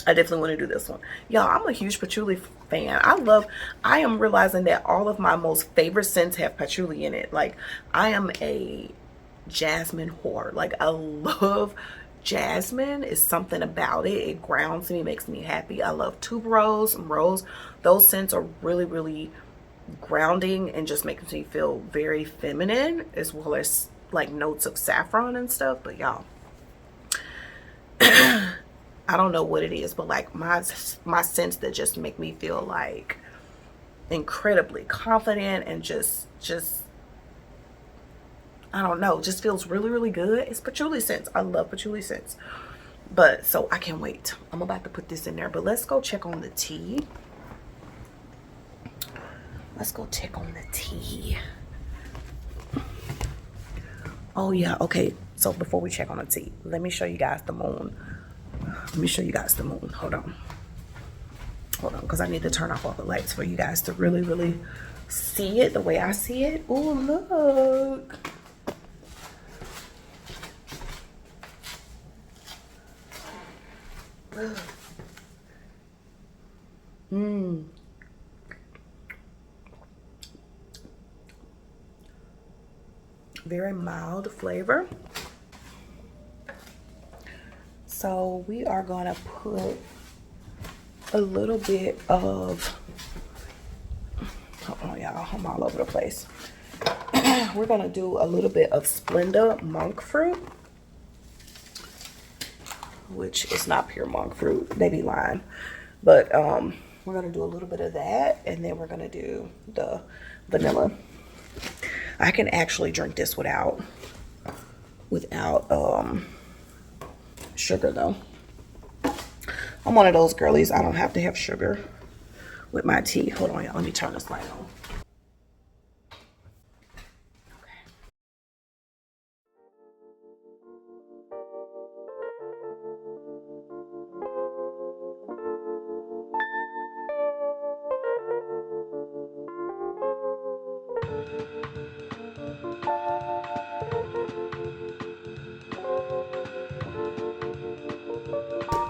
I definitely want to do this one. Y'all, I'm a huge patchouli fan. I am realizing that all of my most favorite scents have patchouli in it. Like, I am a jasmine whore. Like, I love jasmine. Is something about it. It grounds me, makes me happy. I love tuberose and rose. Those scents are really, really grounding and just makes me feel very feminine, as well as like notes of saffron and stuff. But y'all, I don't know what it is, but like my scents that just make me feel like incredibly confident and just I don't know, just feels really, really good. It's patchouli scents. I love patchouli scents. But so I can't wait. I'm about to put this in there, but let's go check on the tea. Let's go check on the tea. Oh yeah, okay. So before we check on the tea, let me show you guys the moon. Let me show you guys the moon. Hold on, because I need to turn off all the lights for you guys to really, really see it the way I see it. Oh, look. Very mild flavor. So we are gonna put a little bit of, hold on y'all, I'm all over the place. We're gonna do a little bit of Splenda monk fruit, which is not pure monk fruit, they be lying. But we're gonna do a little bit of that, and then we're gonna do the vanilla. I can actually drink this without sugar though. I'm one of those girlies, I don't have to have sugar with my tea. Hold on, y'all, let me turn this light on.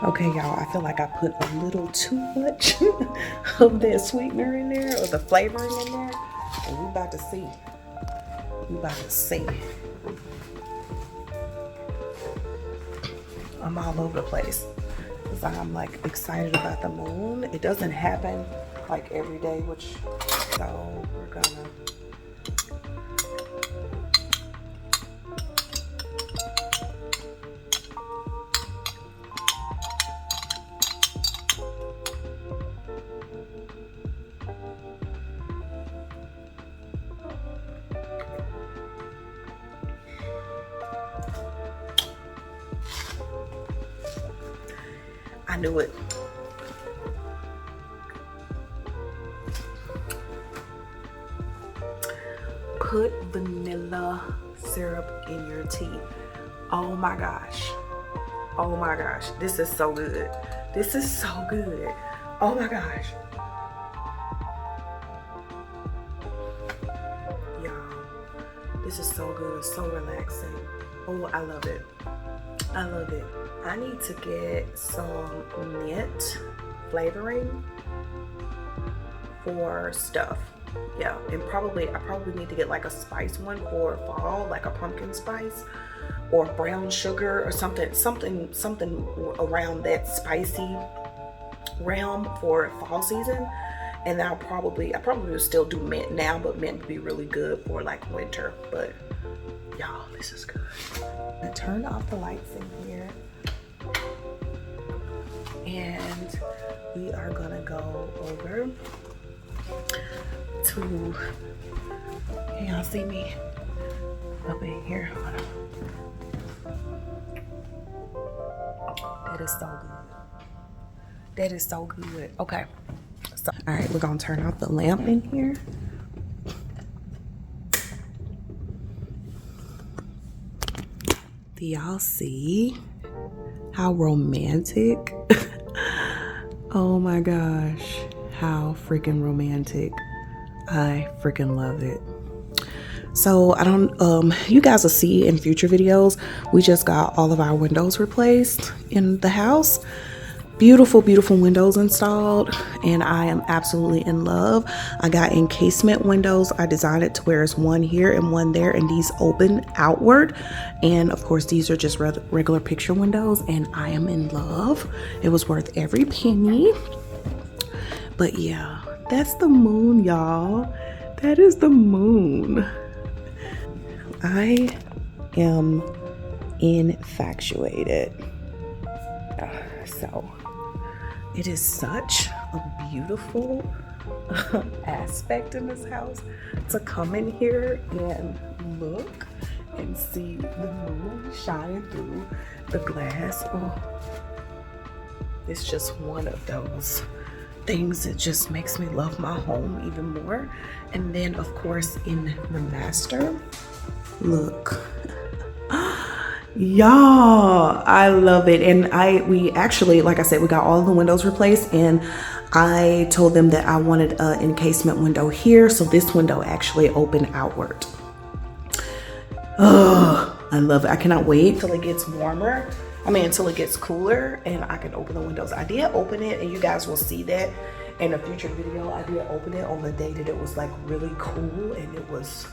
Okay, y'all, I feel like I put a little too much of that sweetener in there, or the flavoring in there, and we about to see. We about to see. I'm all over the place because I'm like excited about the moon. It doesn't happen like every day, so we're gonna. I knew it. Put vanilla syrup in your tea. Oh my gosh. Oh my gosh. This is so good. This is so good. Oh my gosh. Y'all, this is so good. So relaxing. Oh, I love it. I love it. I need to get some mint flavoring for stuff. Yeah, and I probably need to get like a spice one for fall, like a pumpkin spice or brown sugar or something around that spicy realm for fall season. And I probably will still do mint now, but mint would be really good for like winter. But y'all, this is good. I turn off the lights in here, and we are gonna go over to, can y'all see me up in here? That is so good. That is so good. Okay, so all right, we're gonna turn off the lamp in here. Do y'all see how romantic? Oh my gosh, how freaking romantic. I freaking love it. So I don't, you guys will see in future videos, we just got all of our windows replaced in the house. Beautiful, beautiful windows installed, and I am absolutely in love. I got encasement windows. I designed it to where it's one here and one there, and these open outward. And of course, these are just regular picture windows, and I am in love. It was worth every penny. But yeah, that's the moon, y'all. That is the moon. I am infatuated. So it is such a beautiful aspect in this house to come in here and look and see the moon shining through the glass. Oh, it's just one of those things that just makes me love my home even more. And then of course in the master, look. Y'all, I love it. And we actually, like I said, we got all of the windows replaced, and I told them that I wanted an encasement window here, so this window actually opened outward. Oh, I love it. I cannot wait till it gets warmer. I mean, until it gets cooler and I can open the windows. I did open it, and you guys will see that in a future video. I did open it on the day that it was like really cool, and it was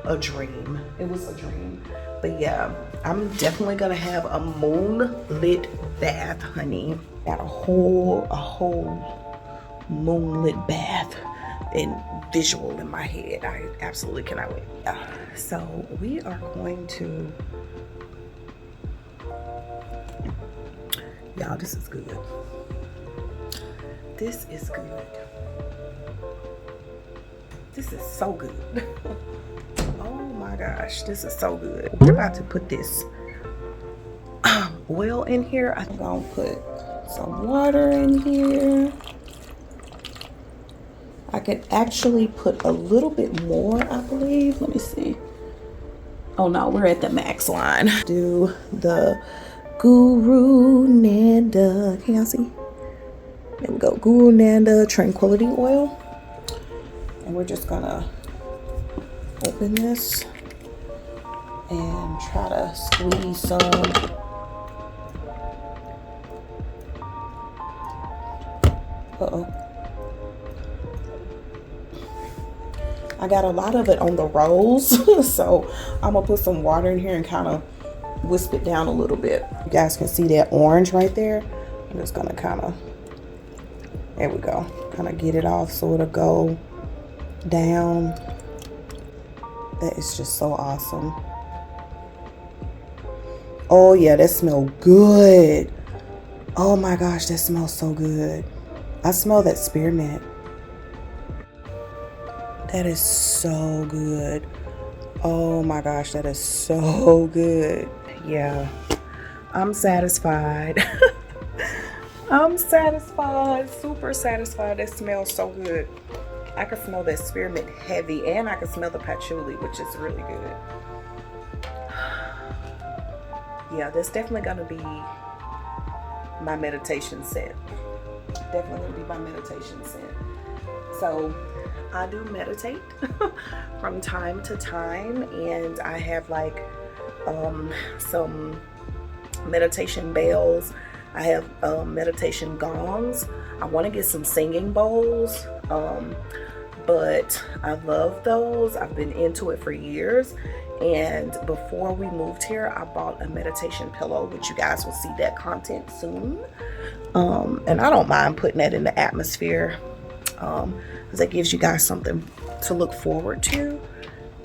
a dream. It was a dream. But yeah, I'm definitely gonna have a moonlit bath, honey. Got a whole moonlit bath and visual in my head. I absolutely cannot wait. So we are going to, y'all, this is good. This is good. This is so good. Oh my gosh, this is so good. We're about to put this oil in here. I'm gonna put some water in here. I could actually put a little bit more, I believe. Let me see. Oh no, we're at the max line. Do the Guru Nanda. Can y'all see? There we go. Guru Nanda Tranquility Oil. And we're just gonna open this and try to squeeze some. Uh-oh. I got a lot of it on the rolls, so I'm gonna put some water in here and kind of wisp it down a little bit. You guys can see that orange right there. I'm just gonna kind of, there we go, kind of get it off so it'll go down. That is just so awesome. Oh yeah, that smells good. Oh my gosh, that smells so good. I smell that spearmint. That is so good. Oh my gosh, that is so good. Yeah, I'm satisfied. I'm satisfied, super satisfied. That smells so good. I can smell that spearmint heavy, and I can smell the patchouli, which is really good. Yeah, that's definitely gonna be my meditation scent. Definitely gonna be my meditation scent. So I do meditate from time to time, and I have like some meditation bells. I have meditation gongs. I want to get some singing bowls, but I love those. I've been into it for years. And before we moved here, I bought a meditation pillow, which you guys will see that content soon. And I don't mind putting that in the atmosphere, because that gives you guys something to look forward to.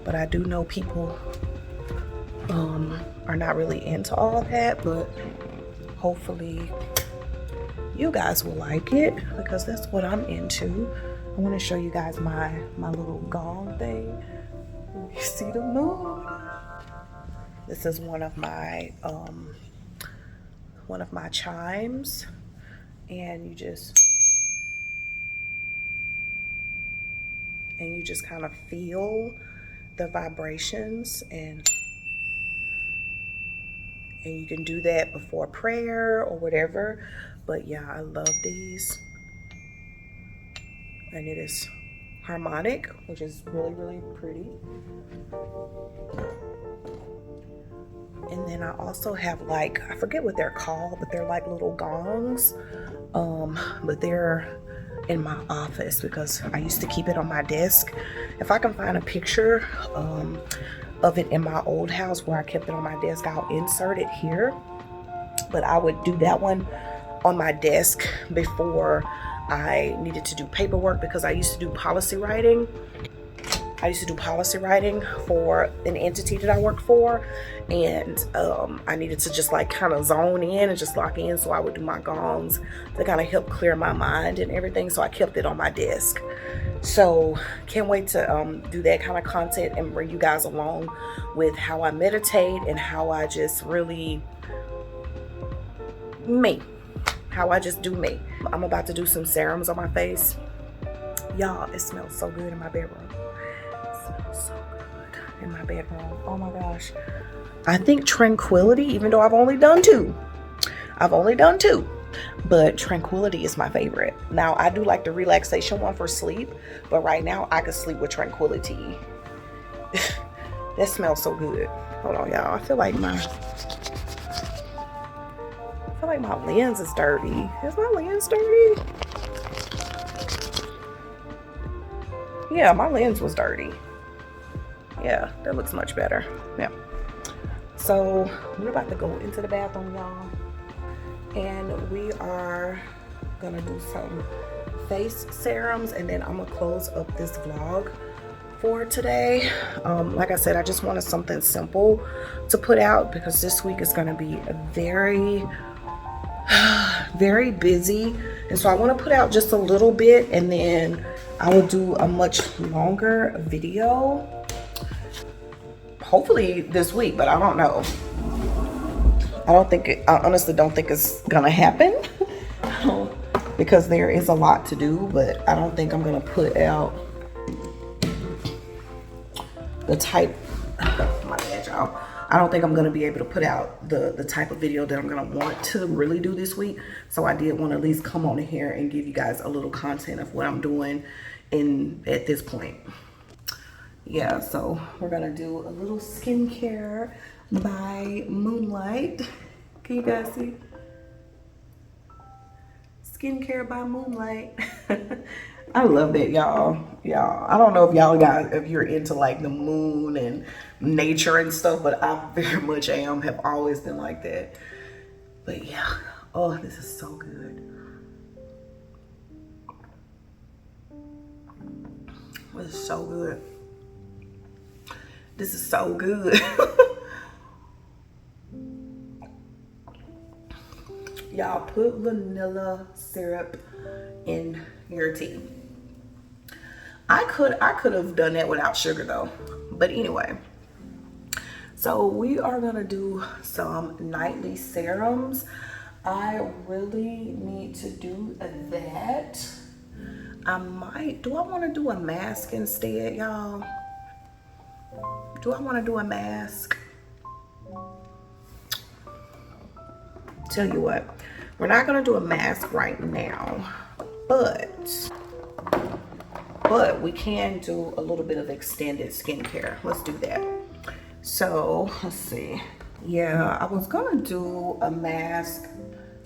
But I do know people are not really into all that, but hopefully you guys will like it, because that's what I'm into. I want to show you guys my little gong thing. You see the moon? This is one of my chimes, and you just kind of feel the vibrations, and you can do that before prayer or whatever. But yeah, I love these, and it is harmonic, which is really, really pretty. And then I also have like, I forget what they're called, but they're like little gongs. But they're in my office because I used to keep it on my desk. If I can find a picture of it in my old house where I kept it on my desk, I'll insert it here. But I would do that one on my desk before I needed to do paperwork, because I used to do policy writing. I used to do policy writing for an entity that I worked for, and I needed to just like kind of zone in and just lock in. So I would do my gongs to kind of help clear my mind and everything. So I kept it on my desk. So can't wait to do that kind of content and bring you guys along with how I meditate and how I just really me, how I just do me. I'm about to do some serums on my face. Y'all, it smells so good in my bedroom. So good in my bedroom. Oh my gosh. I think Tranquility, even though I've only done two, but Tranquility is my favorite. Now I do like the Relaxation one for sleep, but right now I could sleep with Tranquility. That smells so good. Hold on, y'all. I feel like my lens is dirty. Is my lens dirty? Yeah, my lens was dirty. Yeah, that looks much better. Yeah. So we're about to go into the bathroom, y'all. And we are gonna do some face serums, and then I'm gonna close up this vlog for today. Like I said, I just wanted something simple to put out because this week is gonna be very very busy, and so I want to put out just a little bit, and then I will do a much longer video hopefully this week, but I don't know. I honestly don't think it's gonna happen because there is a lot to do, but I don't think I'm gonna put out the type, my bad, y'all. I don't think I'm gonna be able to put out the type of video that I'm gonna want to really do this week. So I did want to at least come on here and give you guys a little content of what I'm doing at this point. Yeah, so we're gonna do a little skincare by Moonlight. Can you guys see? Skincare by Moonlight. I love that, y'all. I don't know if y'all guys, if you're into like the moon and nature and stuff, but I very much am, have always been like that. But yeah, oh, this is so good. This is so good. This is so good. Y'all, put vanilla syrup in your tea. I could have done that without sugar though. But anyway, so we are gonna do some nightly serums. I really need to do that. Do I want to do a mask instead, y'all? Do I want to do a mask? Tell you what, we're not gonna do a mask right now, but we can do a little bit of extended skincare. Let's do that. So let's see. Yeah, I was gonna do a mask.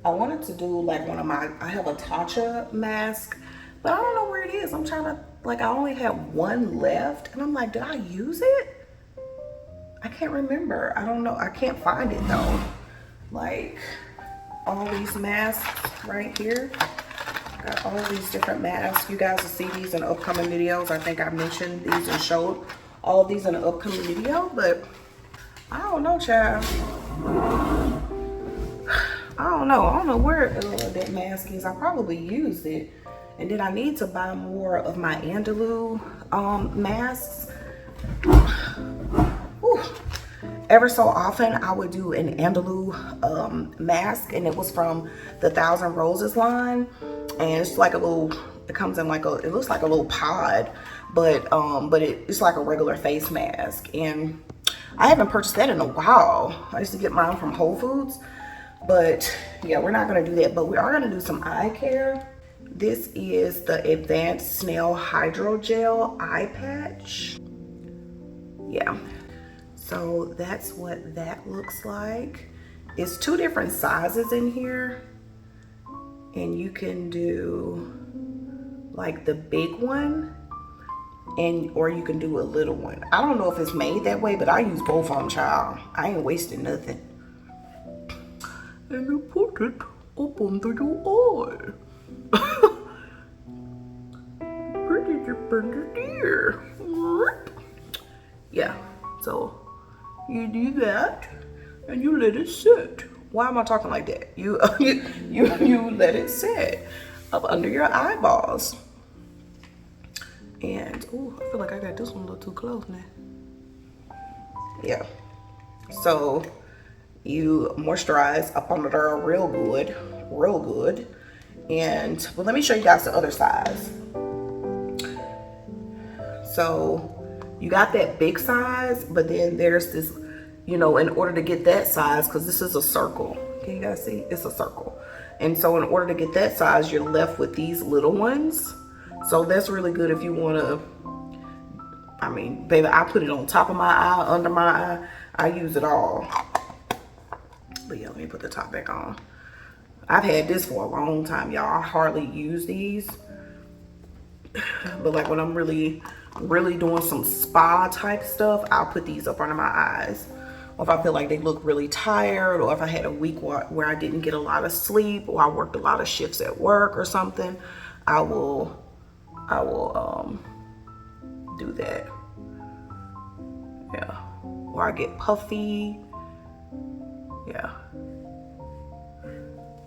I wanted to do like I have a Tatcha mask, but I don't know where it is. I'm trying to, like, I only have one left, and I'm like, did I use it? I can't remember. I don't know. I can't find it though. Like, all these masks right here. Got all these different masks. You guys will see these in upcoming videos. I think I mentioned these and showed all of these in an upcoming video, but I don't know, child. I don't know where that mask is. I probably used it. And then I need to buy more of my Andalou masks. Whew. Ever so often I would do an Andalou mask, and it was from the Thousand Roses line, and it's like a little, it comes in like it looks like a little pod, but it's like a regular face mask, and I haven't purchased that in a while. I used to get mine from Whole Foods, but yeah, we're not gonna do that, but we are gonna do some eye care. This is the Advanced Snail Hydrogel Eye Patch. Yeah. So that's what that looks like. It's 2 different sizes in here, and you can do like the big one, or you can do a little one. I don't know if it's made that way, but I use both of them, child. I ain't wasting nothing. And you put it up under your eye. Pretty up under there. Yeah, so you do that and you let it sit. Why am I talking like that? You let it sit up under your eyeballs. And oh, I feel like I got this one a little too close now. Yeah. So you moisturize up under there real good. And well, let me show you guys the other size. So you got that big size, but then there's this, in order to get that size, because this is a circle. Can you guys see? It's a circle. And so in order to get that size, you're left with these little ones. So that's really good if you want to, baby, I put it on top of my eye, under my eye. I use it all. But yeah, let me put the top back on. I've had this for a long time, y'all. I hardly use these. But like when I'm really doing some spa type stuff, I'll put these up under my eyes. Or if I feel like they look really tired, or if I had a week where I didn't get a lot of sleep, or I worked a lot of shifts at work or something, I will do that. Yeah. Or I get puffy. Yeah.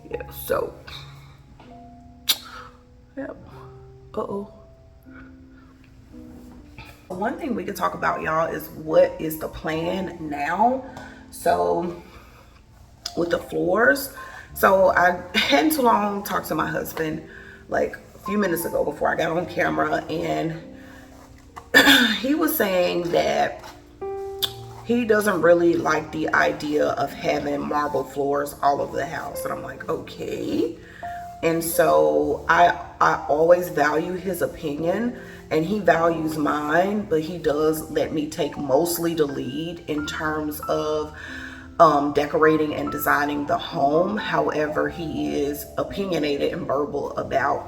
Yeah, so. Yep. Uh-oh. One thing we could talk about, y'all, is what is the plan now. So with the floors, so I hadn't too long talked to my husband like a few minutes ago before I got on camera, and he was saying that he doesn't really like the idea of having marble floors all over the house. And I'm like, okay. And so I always value his opinion, and he values mine, but he does let me take mostly the lead in terms of decorating and designing the home. However, he is opinionated and verbal about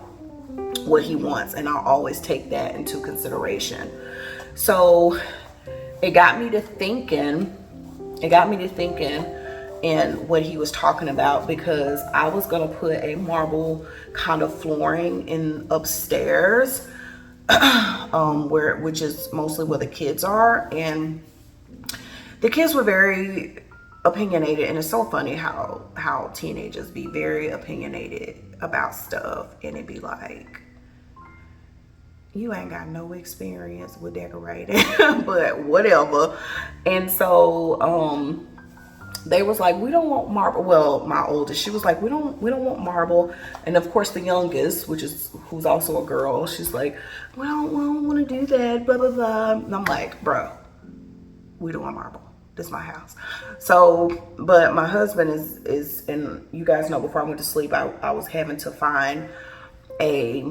what he wants, and I'll always take that into consideration. So it got me to thinking and what he was talking about, because I was gonna put a marble kind of flooring in upstairs, which is mostly where the kids are, and the kids were very opinionated. And it's so funny how teenagers be very opinionated about stuff, and it be like, you ain't got no experience with decorating, but whatever. And so they was like, we don't want marble. Well, my oldest, she was like, we don't want marble. And of course the youngest, who's also a girl, she's like, we don't want to do that, blah blah blah. And I'm like, bro, we don't want marble. This is my house. So, but my husband is, and you guys know, before I went to sleep, I was having to find a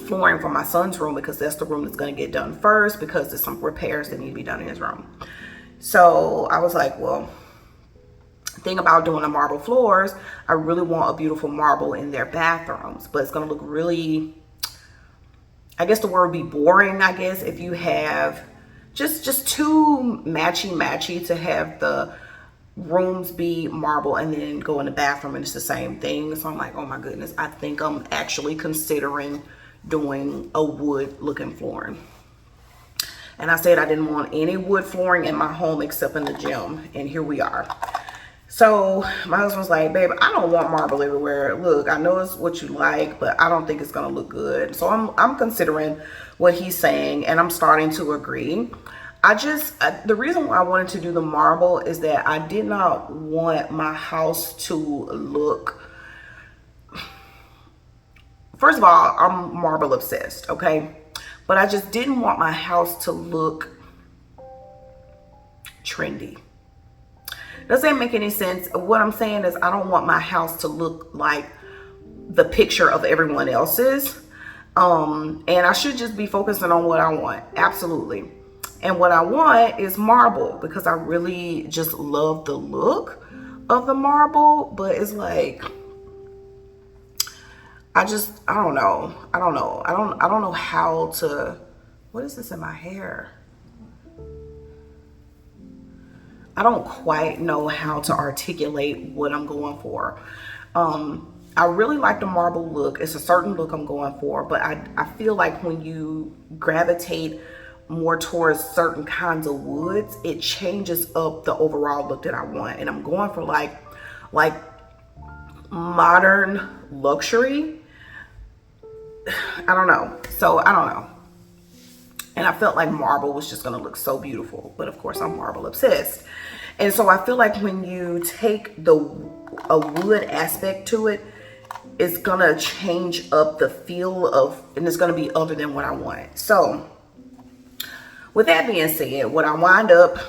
flooring for my son's room, because that's the room that's going to get done first, because there's some repairs that need to be done in his room. So I was like, well, thing about doing the marble floors, I really want a beautiful marble in their bathrooms, but it's going to look really, I guess the word would be boring, I guess, if you have just too matchy to have the rooms be marble and then go in the bathroom and it's the same thing. So I'm like, oh my goodness, I think I'm actually considering doing a wood looking flooring. And I said I didn't want any wood flooring in my home except in the gym, and here we are. So my husband was like, babe, I don't want marble everywhere. Look, I know it's what you like, but I don't think it's gonna look good. So I'm considering what he's saying, and I'm starting to agree. The reason why I wanted to do the marble is that I did not want my house to look, first of all, I'm marble obsessed, okay? But I just didn't want my house to look trendy. Does that make any sense? What I'm saying is, I don't want my house to look like the picture of everyone else's. And I should just be focusing on what I want. Absolutely. And what I want is marble because I really just love the look of the marble, but it's like I don't know. I don't know how to. What is this in my hair? I don't quite know how to articulate what I'm going for. I really like the marble look. It's a certain look I'm going for, but I feel like when you gravitate more towards certain kinds of woods, it changes up the overall look that I want. And I'm going for like modern luxury. I don't know. So I don't know. And I felt like marble was just gonna look so beautiful. But of course I'm marble obsessed. And so I feel like when you take a wood aspect to it, it's gonna change up the feel of, and it's gonna be other than what I wanted. So with that being said, what I wind up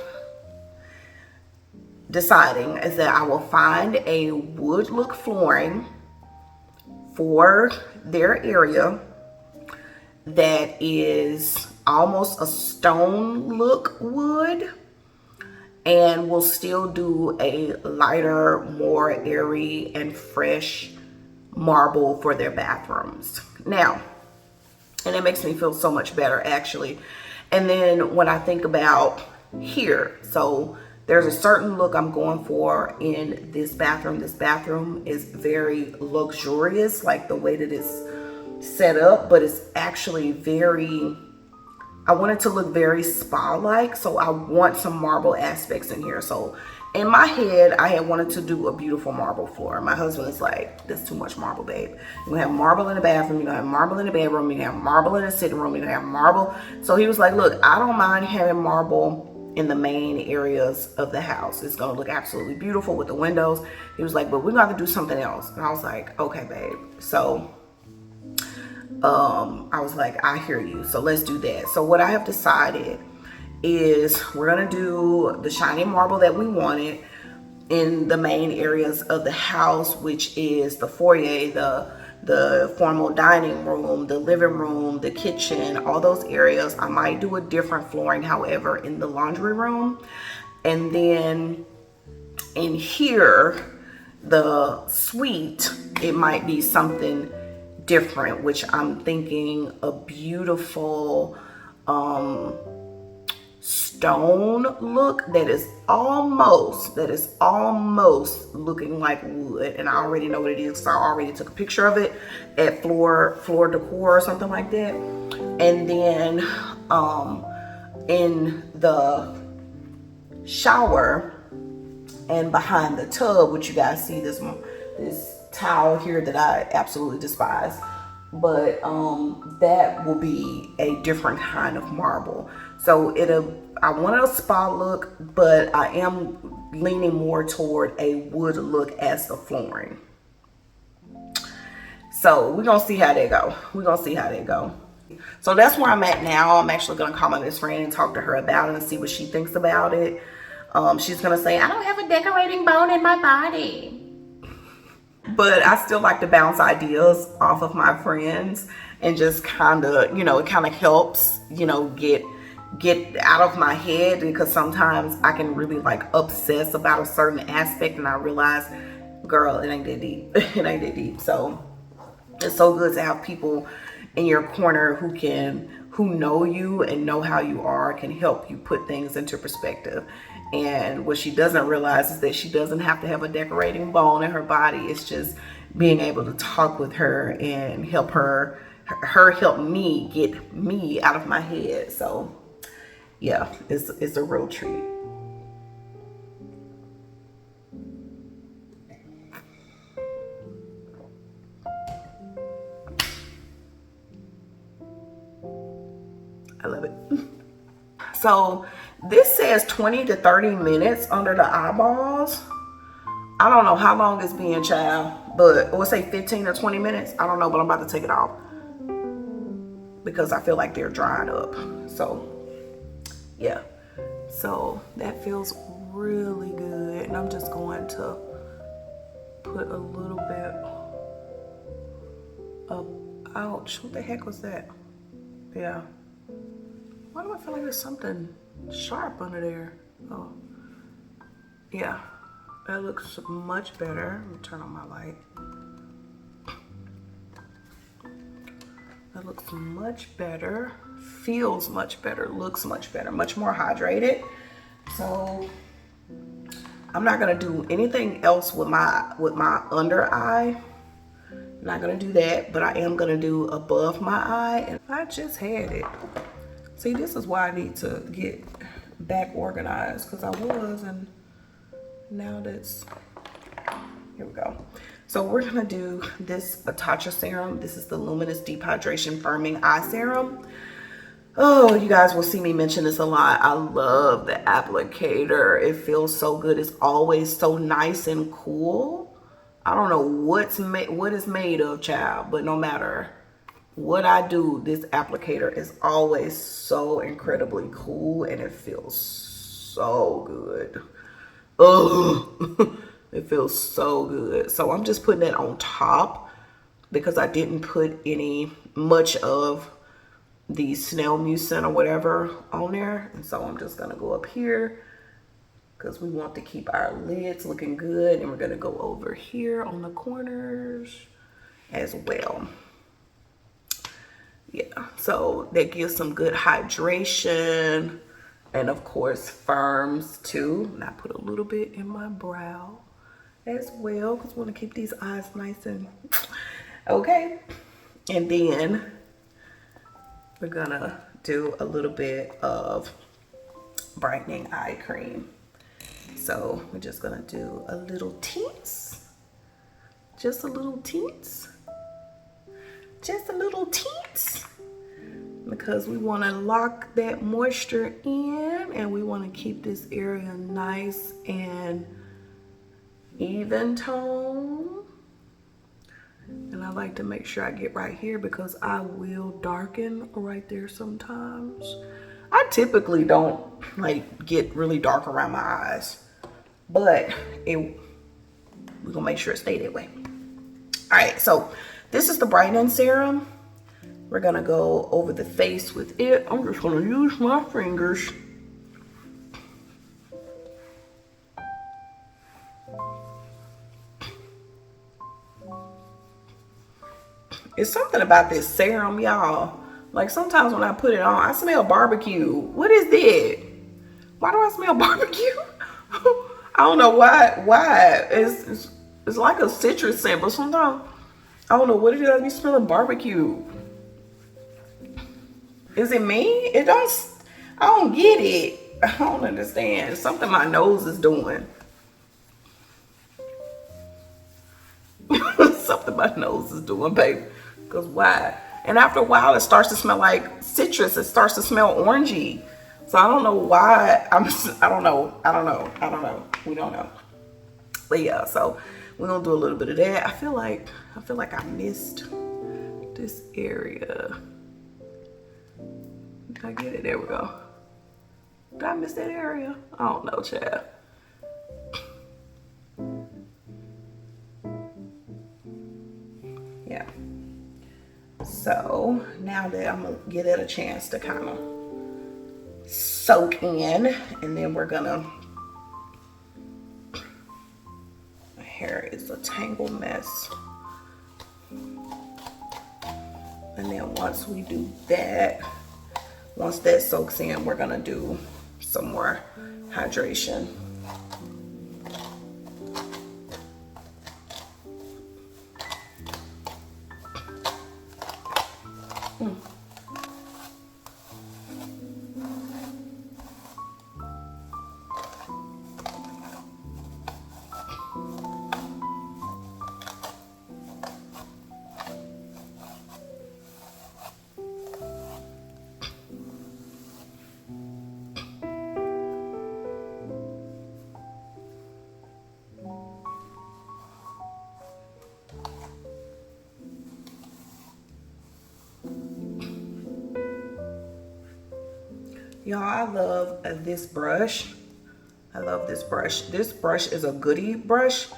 deciding is that I will find a wood look flooring for their area that is almost a stone look wood, and we'll still do a lighter, more airy and fresh marble for their bathrooms. Now, and it makes me feel so much better actually. And then when I think about here, so there's a certain look I'm going for in this bathroom. This bathroom is very luxurious, like the way that it's set up, but it's actually very, I want it to look very spa-like, so I want some marble aspects in here. So in my head, I had wanted to do a beautiful marble floor. My husband is like, that's too much marble, babe. You're gonna have marble in the bathroom, you're gonna have marble in the bedroom, you're gonna have marble in the sitting room, you're gonna have marble. So he was like, look, I don't mind having marble in the main areas of the house. It's gonna look absolutely beautiful with the windows. He was like, but we're gonna have to do something else. And I was like, okay, babe. So I was like, I hear you. So let's do that. So what I have decided is we're gonna do the shiny marble that we wanted in the main areas of the house, which is the foyer, the formal dining room, the living room, the kitchen, all those areas. I might do a different flooring, however, in the laundry room. And then in here, the suite, it might be something different, which I'm thinking a beautiful stone look that is almost looking like wood. And I already know what it is because I already took a picture of it at floor decor or something like that. And then in the shower and behind the tub, which you guys see this towel here that I absolutely despise, but that will be a different kind of marble. So I wanted a spa look, but I am leaning more toward a wood look as the flooring. So we're gonna see how they go. So that's where I'm at now. I'm actually gonna call my best friend and talk to her about it and see what she thinks about it. She's gonna say, I don't have a decorating bone in my body. But I still like to bounce ideas off of my friends and just kind of, it kind of helps, get out of my head, because sometimes I can really like obsess about a certain aspect and I realize, girl, it ain't that deep. It ain't that deep. So it's so good to have people in your corner who know you and know how you are, can help you put things into perspective. And what she doesn't realize is that she doesn't have to have a decorating bone in her body. It's just being able to talk with her and help her help me get me out of my head. So yeah, it's a real treat. I love it. So this says 20 to 30 minutes under the eyeballs. I don't know how long it's been, child, but we'll say 15 or 20 minutes. I don't know, but I'm about to take it off because I feel like they're drying up. So yeah, so that feels really good. And I'm just going to put a little bit of, ouch, what the heck was that? Yeah. Why do I feel like there's something sharp under there? Oh, yeah, that looks much better. Let me turn on my light. That looks much better, feels much better, looks much better, much more hydrated. So I'm not gonna do anything else with my under eye. I'm not gonna do that, but I am gonna do above my eye. And I just had it. See, this is why I need to get back organized, because I was, and now that's, here we go. So we're gonna do this Tatcha serum. This is the Luminous Deep Hydration Firming Eye Serum. Oh, you guys will see me mention this a lot. I love the applicator. It feels so good. It's always so nice and cool. I don't know what it's made of, child, but no matter what I do, this applicator is always so incredibly cool, and it feels so good. Oh, it feels so good. So I'm just putting it on top because I didn't put much of the snail mucin or whatever on there. And so I'm just gonna go up here because we want to keep our lids looking good. And we're gonna go over here on the corners as well. Yeah, so that gives some good hydration, and of course firms too. And I put a little bit in my brow as well because we want to keep these eyes nice and okay. And then we're gonna do a little bit of brightening eye cream. So we're just gonna do a little teens, just a little teens, just a little teens, because we want to lock that moisture in, and we want to keep this area nice and even tone. And I like to make sure I get right here because I will darken right there sometimes. I typically don't like get really dark around my eyes, but we're gonna make sure it stay that way. All right, so this is the brightening serum. We're gonna go over the face with it. I'm just gonna use my fingers. It's something about this serum, y'all. Like sometimes when I put it on, I smell barbecue. What is that? Why do I smell barbecue? I don't know why. It's like a citrus scent, but sometimes I don't know what it is. I be smelling barbecue. Is it me? I don't get it. I don't understand. It's something my nose is doing. Something my nose is doing, babe. Because why? And after a while, it starts to smell like citrus. It starts to smell orangey. So I don't know why. I don't know. We don't know. But yeah, so we're gonna do a little bit of that. I feel like I missed this area. Did I get it? There we go. Did I miss that area? I don't know, child. Yeah. So now that I'm gonna give it a chance to kind of soak in, and then we're gonna, my hair is a tangled mess. And then once we do that, once that soaks in, we're gonna do some more hydration. Y'all, I love this brush. I love this brush. This brush is a goodie brush.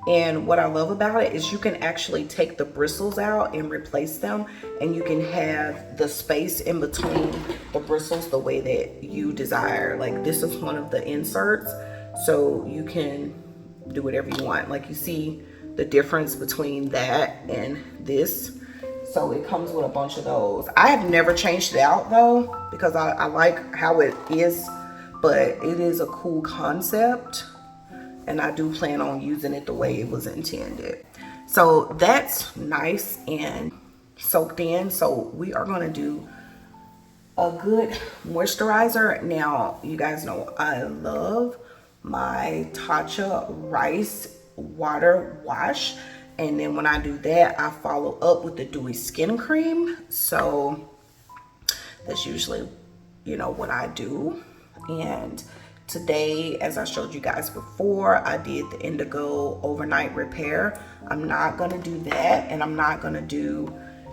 And what I love about it is you can actually take the bristles out and replace them, and you can have the space in between the bristles the way that you desire. Like this is one of the inserts, so you can do whatever you want. Like you see the difference between that and this. So it comes with a bunch of those. I have never changed it out though, because I like how it is, but it is a cool concept. And I do plan on using it the way it was intended. So that's nice and soaked in. So we are gonna do a good moisturizer. Now, you guys know I love my Tatcha rice water wash. And then when I do that, I follow up with the dewy skin cream. So that's usually, you know, what I do. And today, as I showed you guys before, I did the indigo overnight repair. I'm not gonna do that, and I'm not gonna do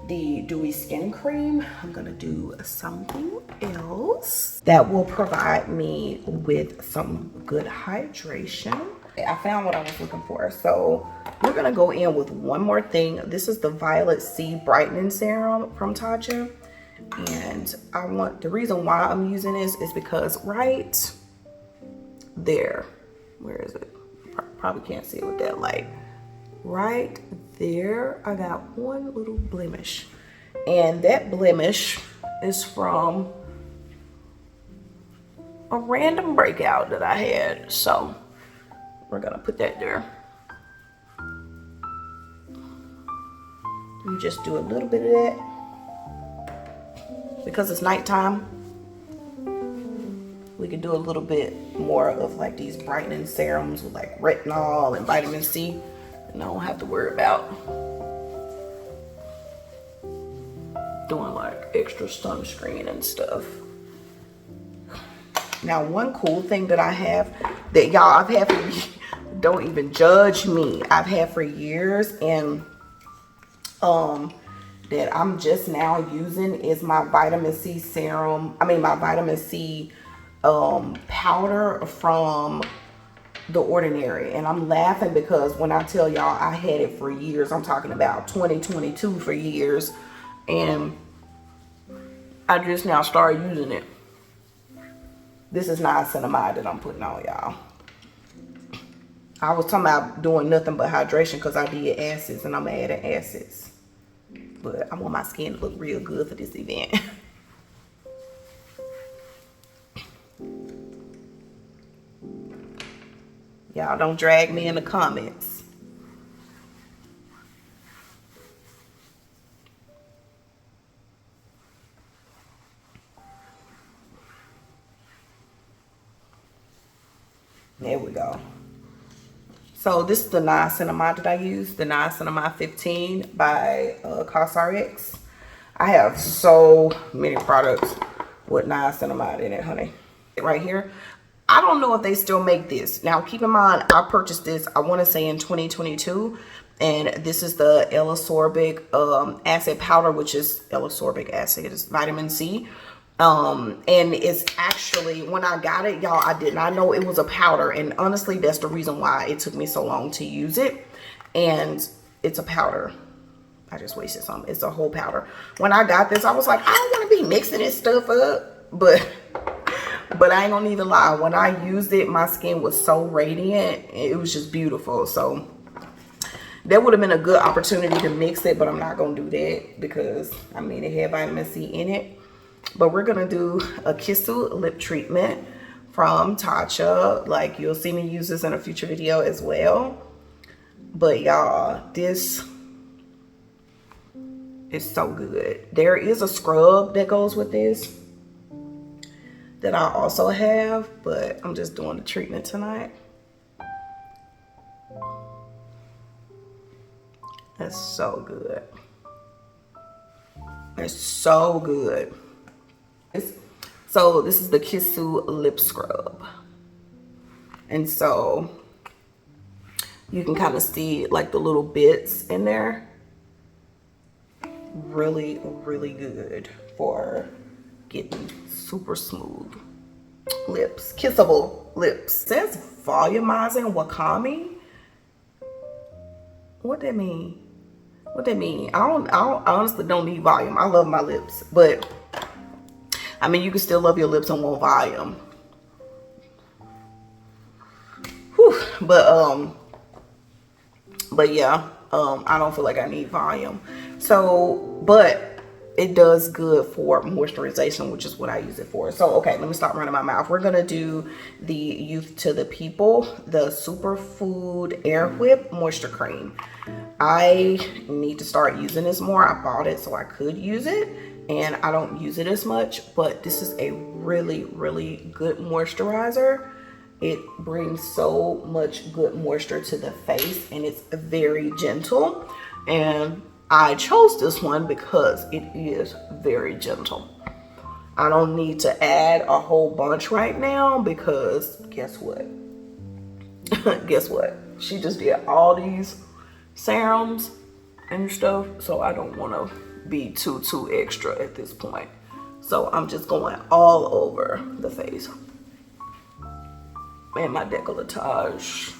the dewy skin cream. I'm gonna do something else that will provide me with some good hydration. I found what I was looking for. So we're gonna go in with one more thing. This is the Violet C Brightening Serum from Tatcha. And the reason why I'm using this is because right there, where is it? Probably can't see it with that light. Right there, I got one little blemish. And that blemish is from a random breakout that I had. So we're gonna put that there. You just do a little bit of that. Because it's nighttime, we can do a little bit more of like these brightening serums with like retinol and vitamin C, and I don't have to worry about doing like extra sunscreen and stuff. Now, one cool thing that I have that y'all, I've had for don't even judge me, I've had for years, and that I'm just now using is my vitamin C serum. My vitamin C powder from The Ordinary. And I'm laughing because when I tell y'all I had it for years, I'm talking about 2022 for years, and I just now started using it. This is niacinamide that I'm putting on, y'all. I was talking about doing nothing but hydration because I did acids, and I'm adding acids. But I want my skin to look real good for this event. Y'all don't drag me in the comments. There we go. So this is the niacinamide that I use, the niacinamide 15 by CosRx. I have so many products with niacinamide in it, honey. Right here. I don't know if they still make this. Now, keep in mind, I purchased this, I want to say in 2022. And this is the L-ascorbic acid powder, which is L-ascorbic acid. It's vitamin C. And it's actually, when I got it, y'all, I did not know it was a powder. And honestly, that's the reason why it took me so long to use it. And it's a powder. I just wasted some. It's a whole powder. When I got this, I was like, I don't want to be mixing this stuff up. But I ain't gonna even lie. When I used it, my skin was so radiant. It was just beautiful. So that would have been a good opportunity to mix it, but I'm not gonna do that because, it had vitamin C in it. But we're gonna do a Kissu lip treatment from Tatcha. Like, you'll see me use this in a future video as well. But y'all, this is so good. There is a scrub that goes with this that I also have, but I'm just doing the treatment tonight. That's so good. It's so good. So this is the Kissu lip scrub. And so you can kind of see like the little bits in there. Really, really good for getting super smooth lips, kissable lips. It says volumizing Wakami. What that mean? What that mean? I honestly don't need volume. I love my lips, but I mean, you can still love your lips and want volume. Whew. But yeah, I don't feel like I need volume. So, but it does good for moisturization, which is what I use it for. So, okay, let me stop running my mouth. We're gonna do the Youth to the People, the Superfood Air Whip Moisture Cream. I need to start using this more. I bought it so I could use it, and I don't use it as much, but this is a really, really good moisturizer. It brings so much good moisture to the face, and it's very gentle. And I chose this one because it is very gentle. I don't need to add a whole bunch right now because guess what? Guess what? She just did all these serums and stuff, so I don't want to be too extra at this point. So I'm just going all over the face and my décolletage.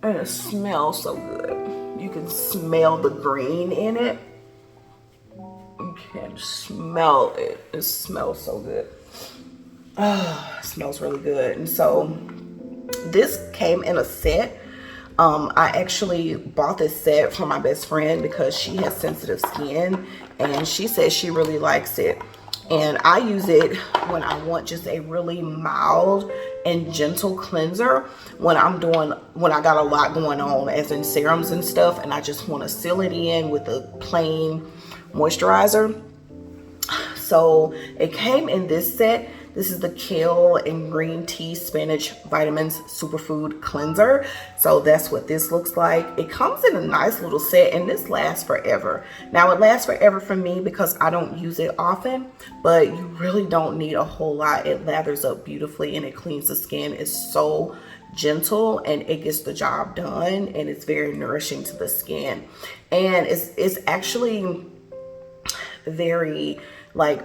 And it smells so good. You can smell the green in it. You can smell it. It smells so good. It smells really good. And so this came in a set. I actually bought this set for my best friend because she has sensitive skin, and she says she really likes it. And I use it when I want just a really mild and gentle cleanser, when I got a lot going on, as in serums and stuff, and I just want to seal it in with a plain moisturizer. So it came in this set. This is the kale and green tea spinach vitamins superfood cleanser. So that's what this looks like. It comes in a nice little set, and this lasts forever. Now it lasts forever for me because I don't use it often, but you really don't need a whole lot. It lathers up beautifully and it cleans the skin. It's so gentle and it gets the job done, and it's very nourishing to the skin. And it's actually very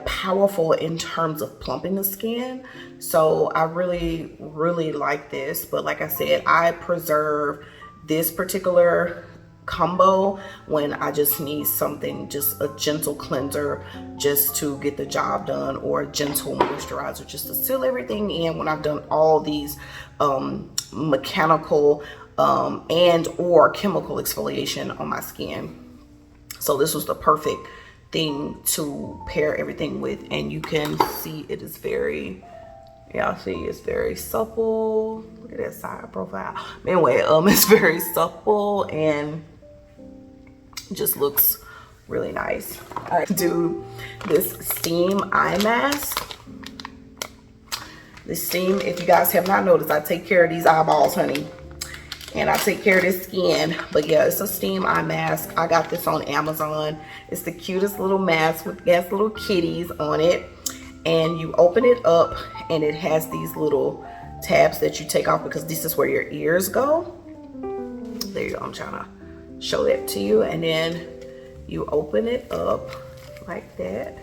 powerful in terms of plumping the skin. So I really like this. But like I said, I preserve this particular combo when I just need something, just a gentle cleanser just to get the job done, or a gentle moisturizer just to seal everything in when I've done all these mechanical and or chemical exfoliation on my skin. So this was the perfect thing to pair everything with. And you can see it is very, y'all see it's very supple. Look at that side profile. Anyway, it's very supple and just looks really nice. All right, do this steam eye mask. This steam, if you guys have not noticed, I take care of these eyeballs, honey, and I take care of this skin. But yeah, it's a steam eye mask. I got this on Amazon. It's the cutest little mask with little kitties on it. And you open it up and it has these little tabs that you take off because this is where your ears go. There you go, I'm trying to show that to you. And then you open it up like that.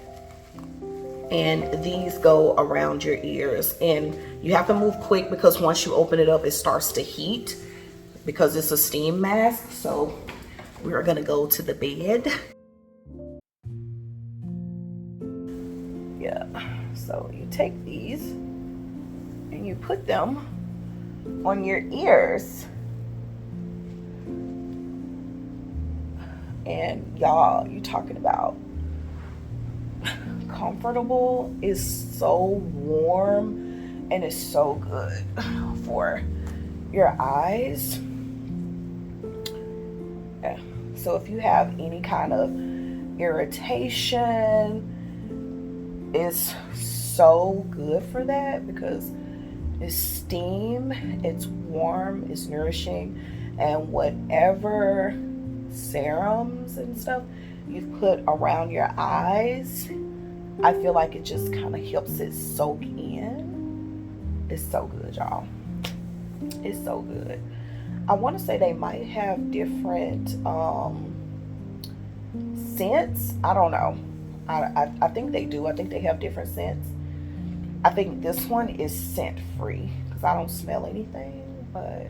And these go around your ears. And you have to move quick because once you open it up, it starts to heat, because it's a steam mask. So we're gonna go to the bed. Yeah, so you take these and you put them on your ears. And y'all, you talking about comfortable, is so warm and it's so good for your eyes. Yeah. So if you have any kind of irritation, it's so good for that because it's steam, it's warm, it's nourishing, and whatever serums and stuff you've put around your eyes, I feel like it just kind of helps it soak in. It's so good, y'all. It's so good. I want to say they might have different scents. I don't know. I think they do. I think they have different scents. I think this one is scent free because I don't smell anything, but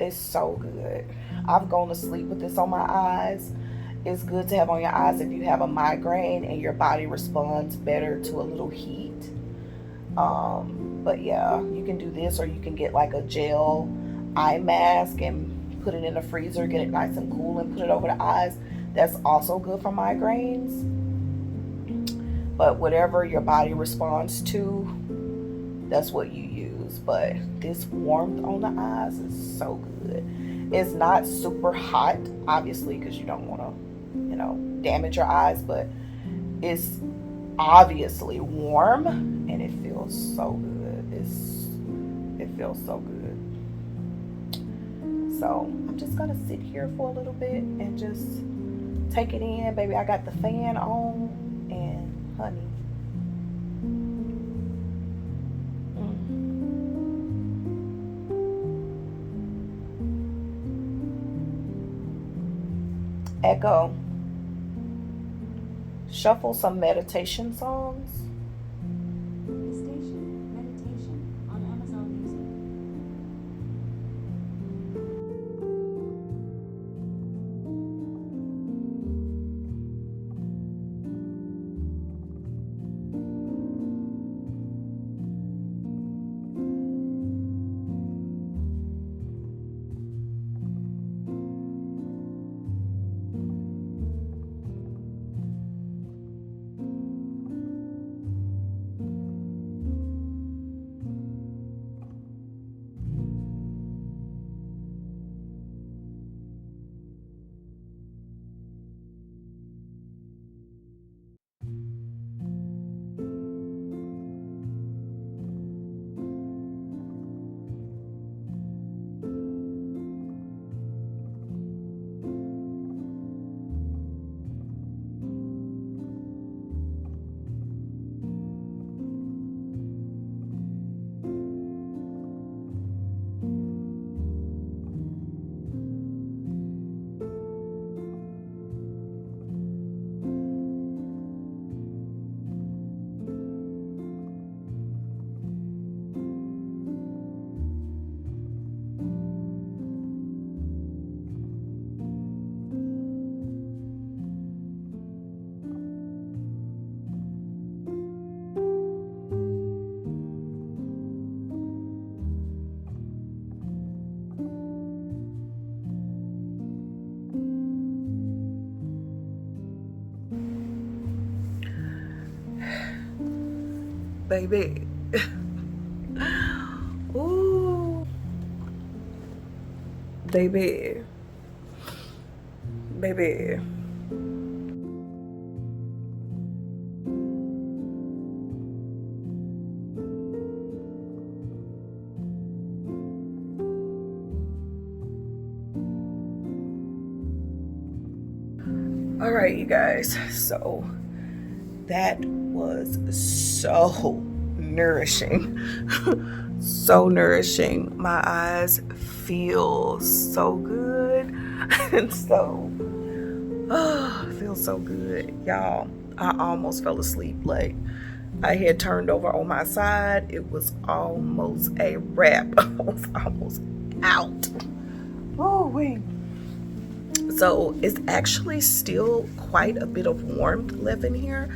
it's so good. I've gone to sleep with this on my eyes. It's good to have on your eyes if you have a migraine and your body responds better to a little heat. But yeah, you can do this, or you can get like a gel eye mask and put it in the freezer, get it nice and cool, and put it over the eyes. That's also good for migraines. But whatever your body responds to, that's what you use. But this warmth on the eyes is so good. It's not super hot, obviously, because you don't want to, damage your eyes, but it's obviously warm and it feels so good. It feels so good. So I'm just gonna sit here for a little bit and just take it in, baby. I got the fan on, and honey. Echo, shuffle some meditation songs. The station, meditation, on Amazon Music. Baby. Ooh. Baby. Baby. All right, you guys. So that was so nourishing. So nourishing. My eyes feel so good. And so, feels so good. Y'all, I almost fell asleep. Like, I had turned over on my side. It was almost a wrap. I was almost out. Oh, wait. So it's actually still quite a bit of warmth left in here,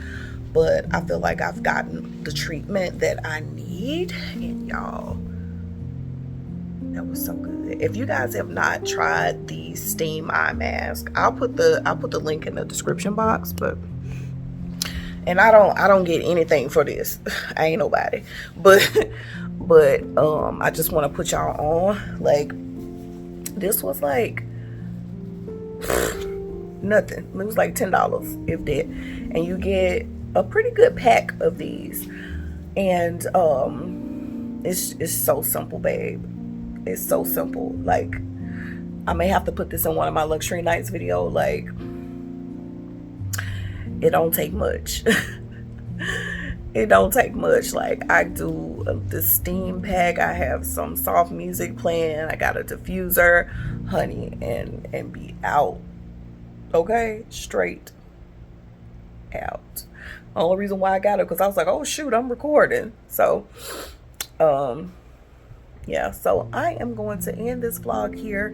but I feel like I've gotten the treatment that I need. And y'all, that was so good. If you guys have not tried the steam eye mask, I'll put the link in the description box. And I don't get anything for this. I ain't nobody. But I just want to put y'all on. Like, this was like nothing. It was like $10, if that. And you get a pretty good pack of these. And it's so simple, babe. It's so simple. Like, I may have to put this in one of my luxury nights video. Like, it don't take much. It don't take much. Like, I do the steam pack. I have some soft music playing. I got a diffuser, honey, and be out. Okay, straight. out. Only reason why I got it because I was like, oh shoot, I'm recording. So yeah, so I am going to end this vlog here.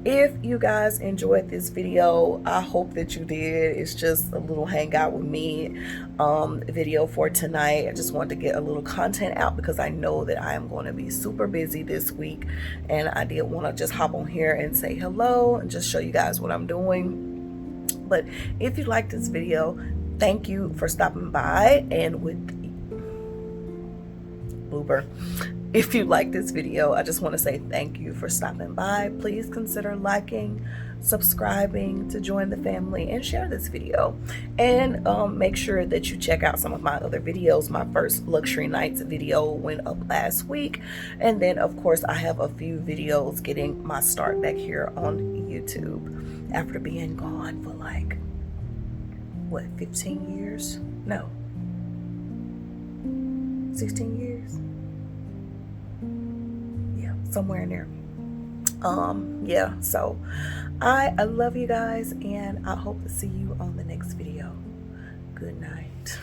If you guys enjoyed this video, I hope that you did. It's just a little hangout with me video for tonight. I just wanted to get a little content out because I know that I am going to be super busy this week, and I did want to just hop on here and say hello and just show you guys what I'm doing. But if you like this video, thank you for stopping by. And with blooper, if you like this video, I just want to say thank you for stopping by. Please consider liking, subscribing to join the family, and share this video. And make sure that you check out some of my other videos. My first luxury nights video went up last week, and then of course I have a few videos getting my start back here on YouTube after being gone for like what, 15 years? No, 16 years. Somewhere in there. Yeah, so I love you guys, and I hope to see you on the next video. Good night.